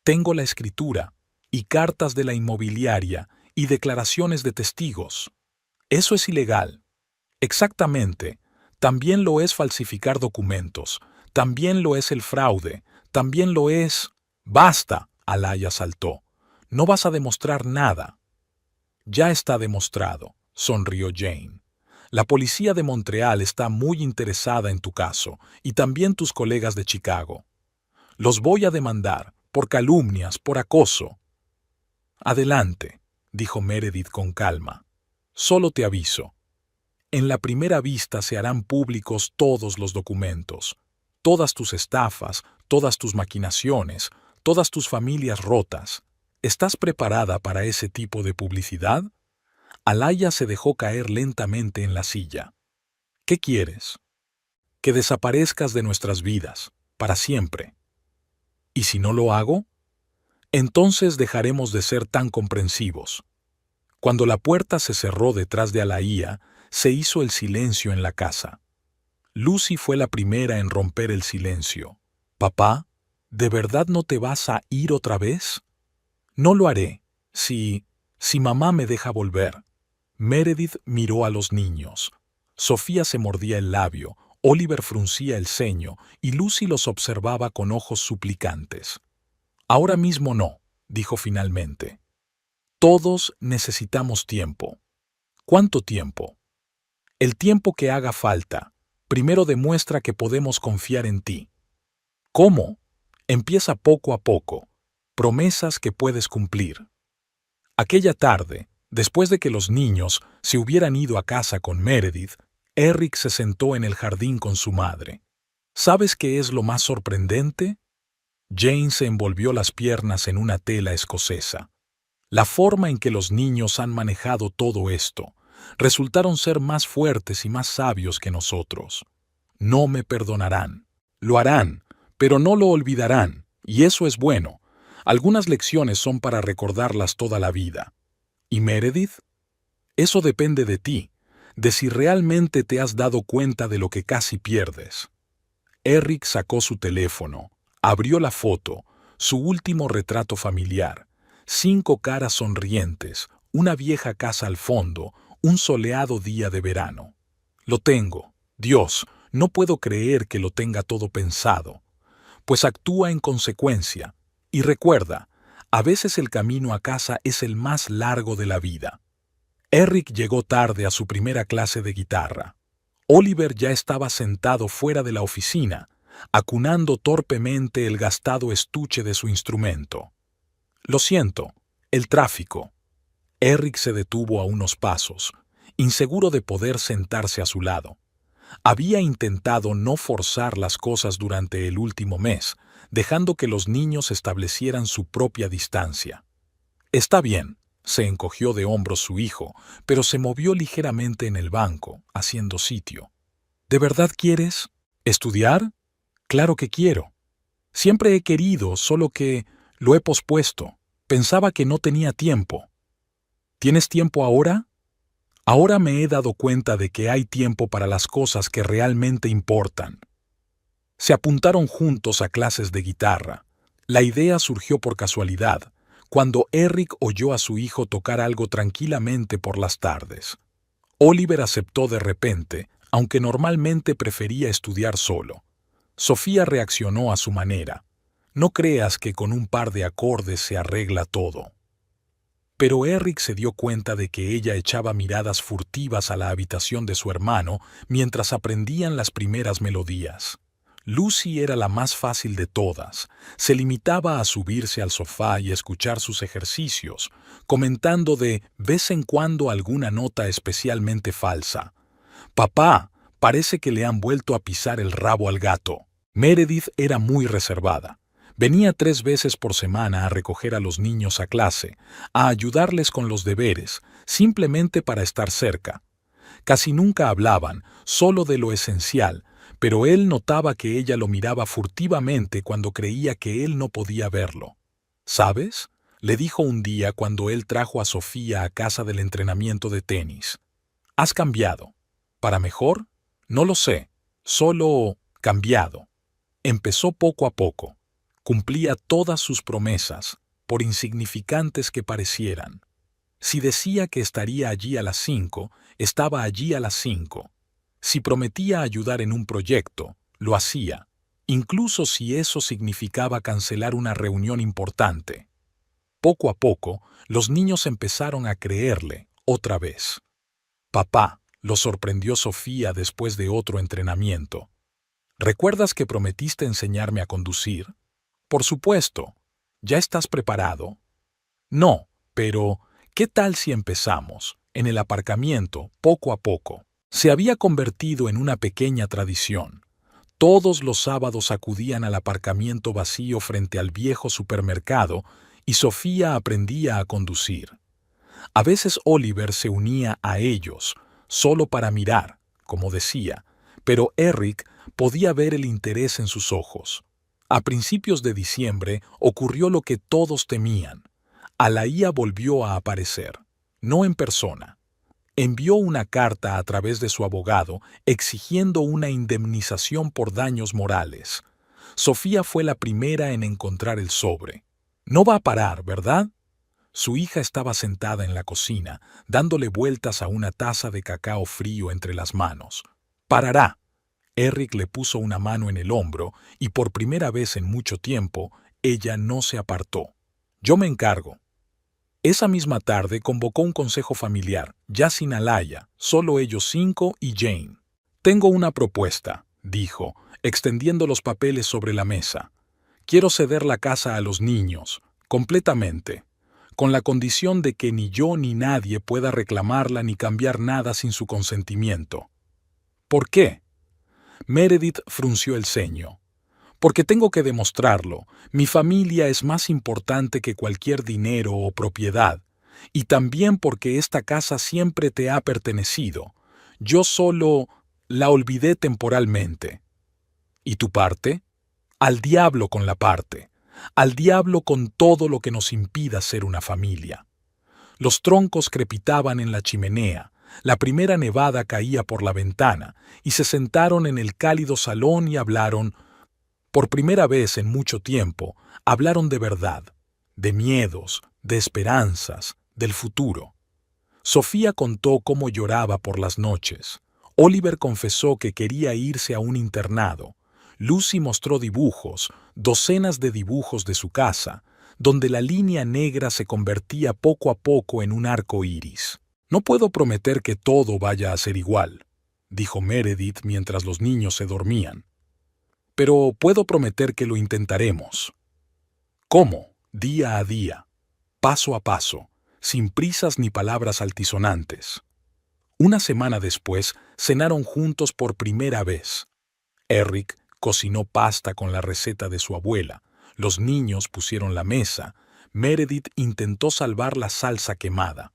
Tengo la escritura, y cartas de la inmobiliaria, y declaraciones de testigos. Eso es ilegal. Exactamente. También lo es falsificar documentos. También lo es el fraude. También lo es... ¡Basta! Alaya saltó. No vas a demostrar nada. Ya está demostrado, sonrió Jane. La policía de Montreal está muy interesada en tu caso, y también tus colegas de Chicago. Los voy a demandar, por calumnias, por acoso. Adelante, dijo Meredith con calma. Solo te aviso. En la primera vista se harán públicos todos los documentos, todas tus estafas, todas tus maquinaciones, todas tus familias rotas. ¿Estás preparada para ese tipo de publicidad? Alaya se dejó caer lentamente en la silla. ¿Qué quieres? Que desaparezcas de nuestras vidas, para siempre. ¿Y si no lo hago? Entonces dejaremos de ser tan comprensivos. Cuando la puerta se cerró detrás de Alaya, se hizo el silencio en la casa. Lucy fue la primera en romper el silencio. «Papá, ¿de verdad no te vas a ir otra vez?» «No lo haré, si mamá me deja volver». Meredith miró a los niños. Sofía se mordía el labio, Oliver fruncía el ceño y Lucy los observaba con ojos suplicantes. «Ahora mismo no», dijo finalmente. «Todos necesitamos tiempo». «¿Cuánto tiempo?» «El tiempo que haga falta. Primero demuestra que podemos confiar en ti». «¿Cómo?» «Empieza poco a poco. Promesas que puedes cumplir». Aquella tarde, después de que los niños se hubieran ido a casa con Meredith, Eric se sentó en el jardín con su madre. ¿Sabes qué es lo más sorprendente? Jane se envolvió las piernas en una tela escocesa. La forma en que los niños han manejado todo esto resultaron ser más fuertes y más sabios que nosotros. No me perdonarán. Lo harán, Pero no lo olvidarán, y eso es bueno. Algunas lecciones son para recordarlas toda la vida. ¿Y Meredith? Eso depende de ti, de si realmente te has dado cuenta de lo que casi pierdes. Eric sacó su teléfono, abrió la foto, su último retrato familiar, 5 caras sonrientes, una vieja casa al fondo, un soleado día de verano. Lo tengo. Dios, no puedo creer que lo tenga todo pensado. Pues actúa en consecuencia. Y recuerda, a veces el camino a casa es el más largo de la vida. Eric llegó tarde a su primera clase de guitarra. Oliver ya estaba sentado fuera de la oficina, acunando torpemente el gastado estuche de su instrumento. Lo siento, el tráfico. Eric se detuvo a unos pasos, inseguro de poder sentarse a su lado. Había intentado no forzar las cosas durante el último mes, dejando que los niños establecieran su propia distancia. Está bien, se encogió de hombros su hijo, pero se movió ligeramente en el banco, haciendo sitio. ¿De verdad quieres? ¿Estudiar? Claro que quiero. Siempre he querido, solo que lo he pospuesto. Pensaba que no tenía tiempo. ¿Tienes tiempo ahora? Ahora me he dado cuenta de que hay tiempo para las cosas que realmente importan. Se apuntaron juntos a clases de guitarra. La idea surgió por casualidad, cuando Eric oyó a su hijo tocar algo tranquilamente por las tardes. Oliver aceptó de repente, aunque normalmente prefería estudiar solo. Sofía reaccionó a su manera. No creas que con un par de acordes se arregla todo. Pero Eric se dio cuenta de que ella echaba miradas furtivas a la habitación de su hermano mientras aprendían las primeras melodías. Lucy era la más fácil de todas. Se limitaba a subirse al sofá y escuchar sus ejercicios, comentando de vez en cuando alguna nota especialmente falsa. «Papá, parece que le han vuelto a pisar el rabo al gato». Meredith era muy reservada. Venía 3 veces por semana a recoger a los niños a clase, a ayudarles con los deberes, simplemente para estar cerca. Casi nunca hablaban, solo de lo esencial, pero él notaba que ella lo miraba furtivamente cuando creía que él no podía verlo. «¿Sabes?», le dijo un día cuando él trajo a Sofía a casa del entrenamiento de tenis. «Has cambiado. ¿Para mejor? No lo sé. Solo cambiado. Empezó poco a poco. Cumplía todas sus promesas, por insignificantes que parecieran. Si decía que estaría allí a las 5, estaba allí a las 5. Si prometía ayudar en un proyecto, lo hacía, incluso si eso significaba cancelar una reunión importante. Poco a poco, los niños empezaron a creerle, otra vez. «Papá», lo sorprendió Sofía después de otro entrenamiento. «¿Recuerdas que prometiste enseñarme a conducir?» «Por supuesto. ¿Ya estás preparado?» «No, pero ¿qué tal si empezamos, en el aparcamiento, poco a poco?» Se había convertido en una pequeña tradición. Todos los sábados acudían al aparcamiento vacío frente al viejo supermercado y Sofía aprendía a conducir. A veces Oliver se unía a ellos, solo para mirar, como decía, pero Eric podía ver el interés en sus ojos. A principios de diciembre ocurrió lo que todos temían. Alaía volvió a aparecer, no en persona. Envió una carta a través de su abogado exigiendo una indemnización por daños morales. Sofía fue la primera en encontrar el sobre. «No va a parar, ¿verdad?». Su hija estaba sentada en la cocina, dándole vueltas a una taza de cacao frío entre las manos. «Parará». Eric le puso una mano en el hombro y por primera vez en mucho tiempo, ella no se apartó. «Yo me encargo». Esa misma tarde convocó un consejo familiar, ya sin Alaya, solo ellos 5 y Jane. «Tengo una propuesta», dijo, extendiendo los papeles sobre la mesa. «Quiero ceder la casa a los niños, completamente, con la condición de que ni yo ni nadie pueda reclamarla ni cambiar nada sin su consentimiento». «¿Por qué?». Meredith frunció el ceño. «Porque tengo que demostrarlo. Mi familia es más importante que cualquier dinero o propiedad. Y también porque esta casa siempre te ha pertenecido. Yo solo la olvidé temporalmente». «¿Y tu parte?». Al diablo con la parte. Al diablo con todo lo que nos impida ser una familia. Los troncos crepitaban en la chimenea, la primera nevada caía por la ventana, y se sentaron en el cálido salón y hablaron, por primera vez en mucho tiempo, hablaron de verdad, de miedos, de esperanzas, del futuro. Sofía contó cómo lloraba por las noches. Oliver confesó que quería irse a un internado. Lucy mostró dibujos, docenas de dibujos de su casa, donde la línea negra se convertía poco a poco en un arco iris. No puedo prometer que todo vaya a ser igual, dijo Meredith mientras los niños se dormían. Pero puedo prometer que lo intentaremos. ¿Cómo? Día a día, paso a paso, sin prisas ni palabras altisonantes. Una semana después, cenaron juntos por primera vez. Eric cocinó pasta con la receta de su abuela. Los niños pusieron la mesa. Meredith intentó salvar la salsa quemada.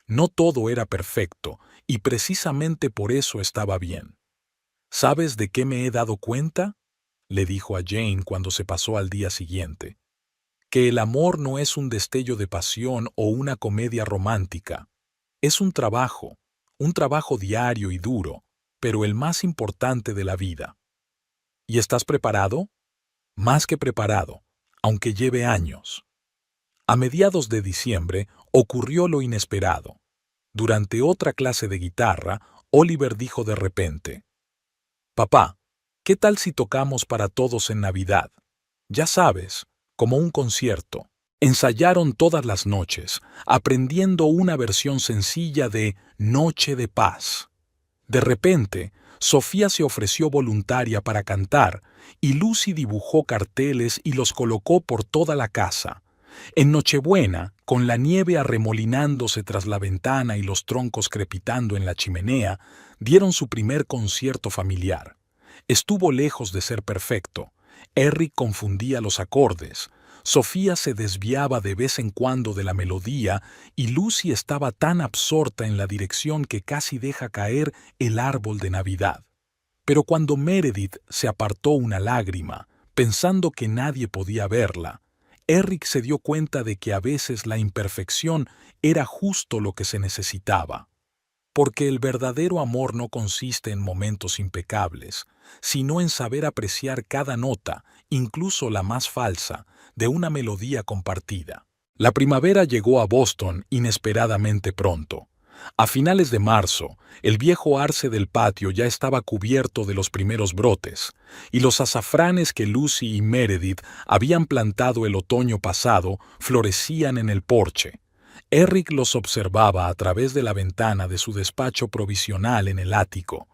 No todo era perfecto, y precisamente por eso estaba bien. ¿Sabes de qué me he dado cuenta?, le dijo a Jane cuando se pasó al día siguiente. Que el amor no es un destello de pasión o una comedia romántica. Es un trabajo diario y duro, pero el más importante de la vida. ¿Y estás preparado? Más que preparado, aunque lleve años. A mediados de diciembre ocurrió lo inesperado. Durante otra clase de guitarra, Oliver dijo de repente: «Papá, ¿qué tal si tocamos para todos en Navidad? Ya sabes, como un concierto». Ensayaron todas las noches, aprendiendo una versión sencilla de Noche de Paz. De repente, Sofía se ofreció voluntaria para cantar, y Lucy dibujó carteles y los colocó por toda la casa. En Nochebuena, con la nieve arremolinándose tras la ventana y los troncos crepitando en la chimenea, dieron su primer concierto familiar. Estuvo lejos de ser perfecto. Eric confundía los acordes. Sofía se desviaba de vez en cuando de la melodía y Lucy estaba tan absorta en la dirección que casi deja caer el árbol de Navidad. Pero cuando Meredith se apartó una lágrima, pensando que nadie podía verla, Eric se dio cuenta de que a veces la imperfección era justo lo que se necesitaba. Porque el verdadero amor no consiste en momentos impecables, sino en saber apreciar cada nota, incluso la más falsa, de una melodía compartida. La primavera llegó a Boston inesperadamente pronto. A finales de marzo, el viejo arce del patio ya estaba cubierto de los primeros brotes, y los azafranes que Lucy y Meredith habían plantado el otoño pasado florecían en el porche. Eric los observaba a través de la ventana de su despacho provisional en el ático.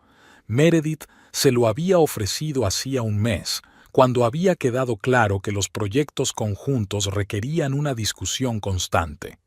Meredith se lo había ofrecido hacía un mes, cuando había quedado claro que los proyectos conjuntos requerían una discusión constante.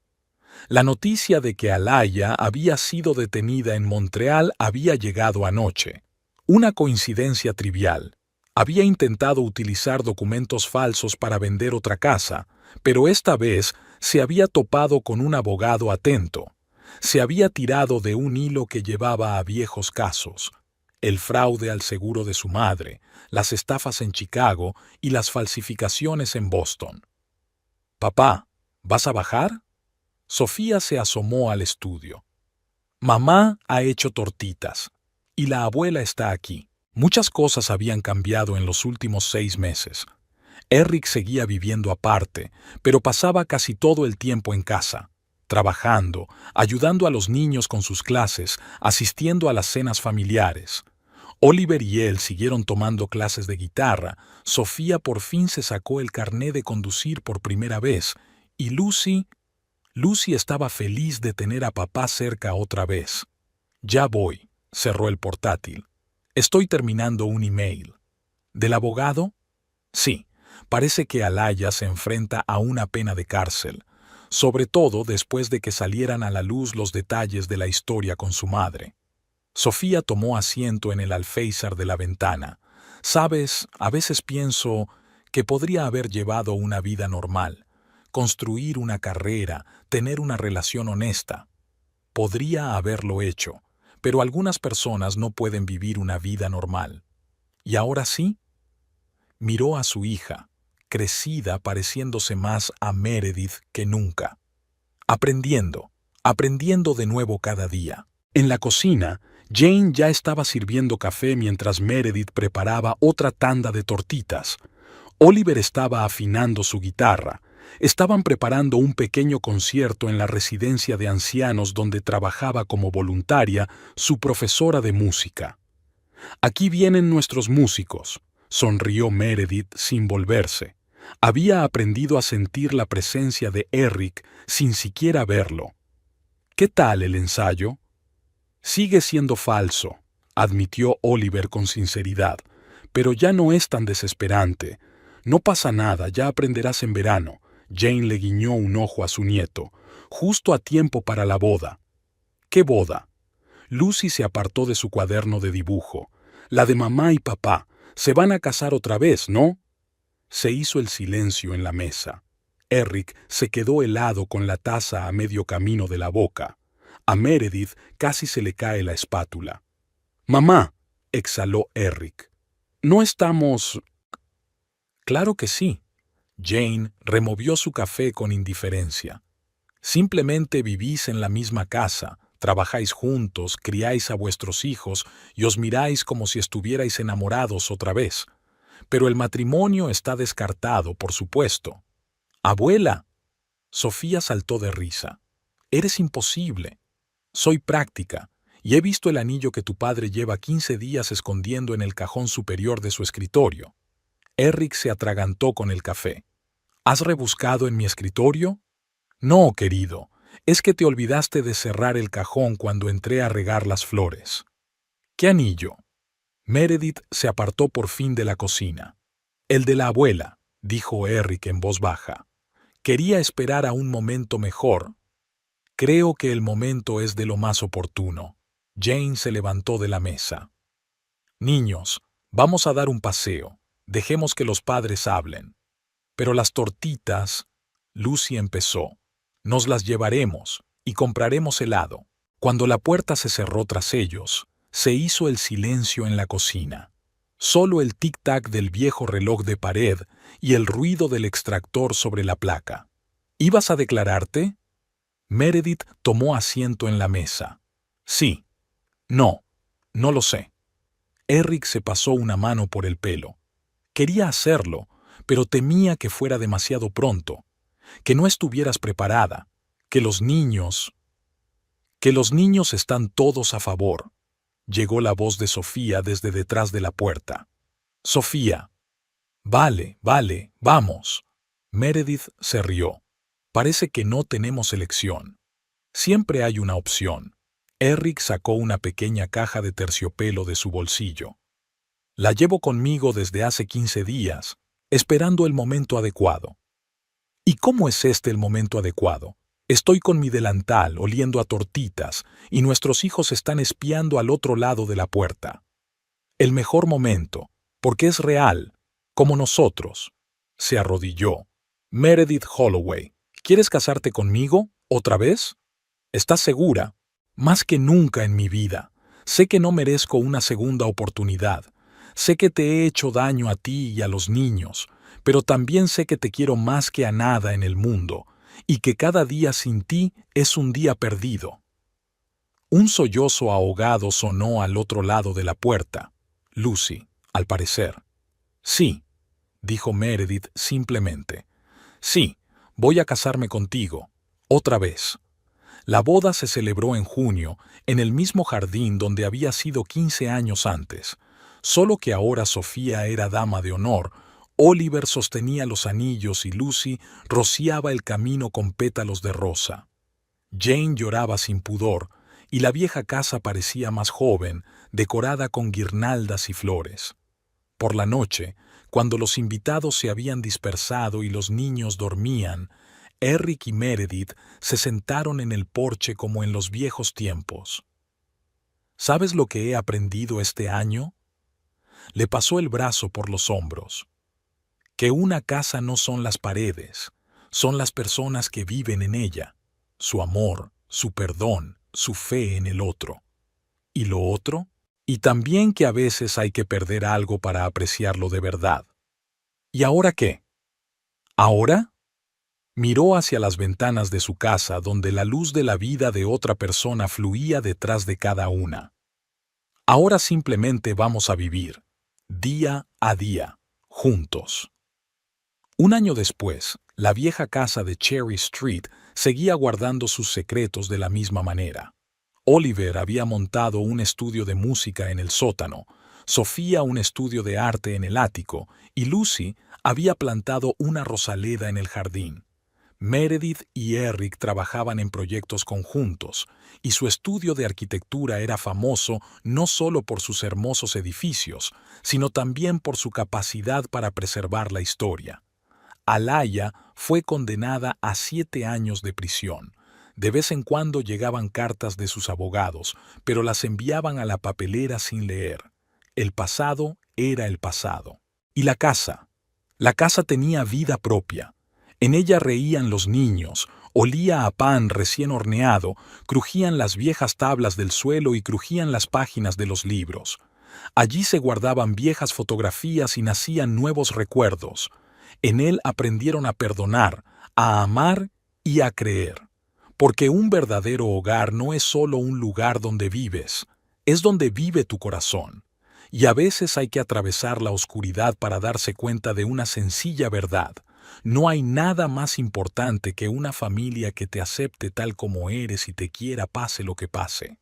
La noticia de que Alaya había sido detenida en Montreal había llegado anoche. Una coincidencia trivial. Había intentado utilizar documentos falsos para vender otra casa, pero esta vez se había topado con un abogado atento. Se había tirado de un hilo que llevaba a viejos casos: el fraude al seguro de su madre, las estafas en Chicago y las falsificaciones en Boston. «Papá, ¿vas a bajar?» Sofía se asomó al estudio. «Mamá ha hecho tortitas, y la abuela está aquí». Muchas cosas habían cambiado en los últimos 6 meses. Eric seguía viviendo aparte, pero pasaba casi todo el tiempo en casa, trabajando, ayudando a los niños con sus clases, asistiendo a las cenas familiares. Oliver y él siguieron tomando clases de guitarra. Sofía por fin se sacó el carné de conducir por primera vez, y Lucy estaba feliz de tener a papá cerca otra vez. «Ya voy», cerró el portátil. «Estoy terminando un email». «¿Del abogado?» «Sí, parece que Alaya se enfrenta a una pena de cárcel, sobre todo después de que salieran a la luz los detalles de la historia con su madre». Sofía tomó asiento en el alféizar de la ventana. «Sabes, a veces pienso que podría haber llevado una vida normal, construir una carrera, tener una relación honesta. Podría haberlo hecho, pero algunas personas no pueden vivir una vida normal. ¿Y ahora sí? Miró a su hija, crecida pareciéndose más a Meredith que nunca. Aprendiendo de nuevo cada día. En la cocina, Jane ya estaba sirviendo café mientras Meredith preparaba otra tanda de tortitas. Oliver estaba afinando su guitarra. Estaban preparando un pequeño concierto en la residencia de ancianos donde trabajaba como voluntaria su profesora de música. «Aquí vienen nuestros músicos», sonrió Meredith sin volverse. Había aprendido a sentir la presencia de Eric sin siquiera verlo. «¿Qué tal el ensayo?» «Sigue siendo falso», admitió Oliver con sinceridad, «pero ya no es tan desesperante. No pasa nada, ya aprenderás en verano». Jane le guiñó un ojo a su nieto, justo a tiempo para la boda. «¿Qué boda?» Lucy se apartó de su cuaderno de dibujo. «La de mamá y papá. Se van a casar otra vez, ¿no?» Se hizo el silencio en la mesa. Eric se quedó helado con la taza a medio camino de la boca. A Meredith casi se le cae la espátula. «Mamá», exhaló Eric. «¿No estamos...?» «Claro que sí». Jane removió su café con indiferencia. «Simplemente vivís en la misma casa, trabajáis juntos, criáis a vuestros hijos y os miráis como si estuvierais enamorados otra vez. Pero el matrimonio está descartado, por supuesto». «Abuela». Sofía saltó de risa. «Eres imposible. Soy práctica, y he visto el anillo que tu padre lleva 15 días escondiendo en el cajón superior de su escritorio». Eric se atragantó con el café. «¿Has rebuscado en mi escritorio?» «No, querido, es que te olvidaste de cerrar el cajón cuando entré a regar las flores». «¿Qué anillo?» Meredith se apartó por fin de la cocina. «El de la abuela», dijo Eric en voz baja. «Quería esperar a un momento mejor». «Creo que el momento es de lo más oportuno». Jane se levantó de la mesa. «Niños, vamos a dar un paseo. Dejemos que los padres hablen». «Pero las tortitas...» Lucy empezó. «Nos las llevaremos y compraremos helado». Cuando la puerta se cerró tras ellos, se hizo el silencio en la cocina. Solo el tic-tac del viejo reloj de pared y el ruido del extractor sobre la placa. «¿Ibas a declararte?» Meredith tomó asiento en la mesa. «Sí». «No, no lo sé». Eric se pasó una mano por el pelo. «Quería hacerlo, pero temía que fuera demasiado pronto, que no estuvieras preparada, que los niños están todos a favor». Llegó la voz de Sofía desde detrás de la puerta. «Sofía». «Vale, vamos». Meredith se rió. «Parece que no tenemos elección. Siempre hay una opción». Eric sacó una pequeña caja de terciopelo de su bolsillo. «La llevo conmigo desde hace 15 días, esperando el momento adecuado». «¿Y cómo es este el momento adecuado? Estoy con mi delantal, oliendo a tortitas, y nuestros hijos están espiando al otro lado de la puerta. El mejor momento, porque es real, como nosotros». Se arrodilló. «Meredith Holloway, ¿quieres casarte conmigo? ¿Otra vez?» «¿Estás segura?» «Más que nunca en mi vida. Sé que no merezco una segunda oportunidad. Sé que te he hecho daño a ti y a los niños, pero también sé que te quiero más que a nada en el mundo, y que cada día sin ti es un día perdido». Un sollozo ahogado sonó al otro lado de la puerta. Lucy, al parecer. «Sí», dijo Meredith simplemente. «Sí, voy a casarme contigo. Otra vez». La boda se celebró en junio, en el mismo jardín donde había sido 15 años antes. Solo que ahora Sofía era dama de honor, Oliver sostenía los anillos y Lucy rociaba el camino con pétalos de rosa. Jane lloraba sin pudor, y la vieja casa parecía más joven, decorada con guirnaldas y flores. Por la noche, cuando los invitados se habían dispersado y los niños dormían, Eric y Meredith se sentaron en el porche como en los viejos tiempos. «¿Sabes lo que he aprendido este año?». Le pasó el brazo por los hombros. «Que una casa no son las paredes, son las personas que viven en ella, su amor, su perdón, su fe en el otro». ¿Y lo otro? Y también que a veces hay que perder algo para apreciarlo de verdad. ¿Y ahora qué? ¿Ahora? Miró hacia las ventanas de su casa donde la luz de la vida de otra persona fluía detrás de cada una. Ahora simplemente vamos a vivir, día a día, juntos. Un año después, la vieja casa de Cherry Street seguía guardando sus secretos de la misma manera. Oliver había montado un estudio de música en el sótano, Sofía un estudio de arte en el ático y Lucy había plantado una rosaleda en el jardín. Meredith y Eric trabajaban en proyectos conjuntos, y su estudio de arquitectura era famoso no solo por sus hermosos edificios, sino también por su capacidad para preservar la historia. Alaya fue condenada a 7 años de prisión. De vez en cuando llegaban cartas de sus abogados, pero las enviaban a la papelera sin leer. El pasado era el pasado. ¿Y la casa? La casa tenía vida propia. En ella reían los niños, olía a pan recién horneado, crujían las viejas tablas del suelo y crujían las páginas de los libros. Allí se guardaban viejas fotografías y nacían nuevos recuerdos. En él aprendieron a perdonar, a amar y a creer. Porque un verdadero hogar no es solo un lugar donde vives, es donde vive tu corazón. Y a veces hay que atravesar la oscuridad para darse cuenta de una sencilla verdad. No hay nada más importante que una familia que te acepte tal como eres y te quiera pase lo que pase.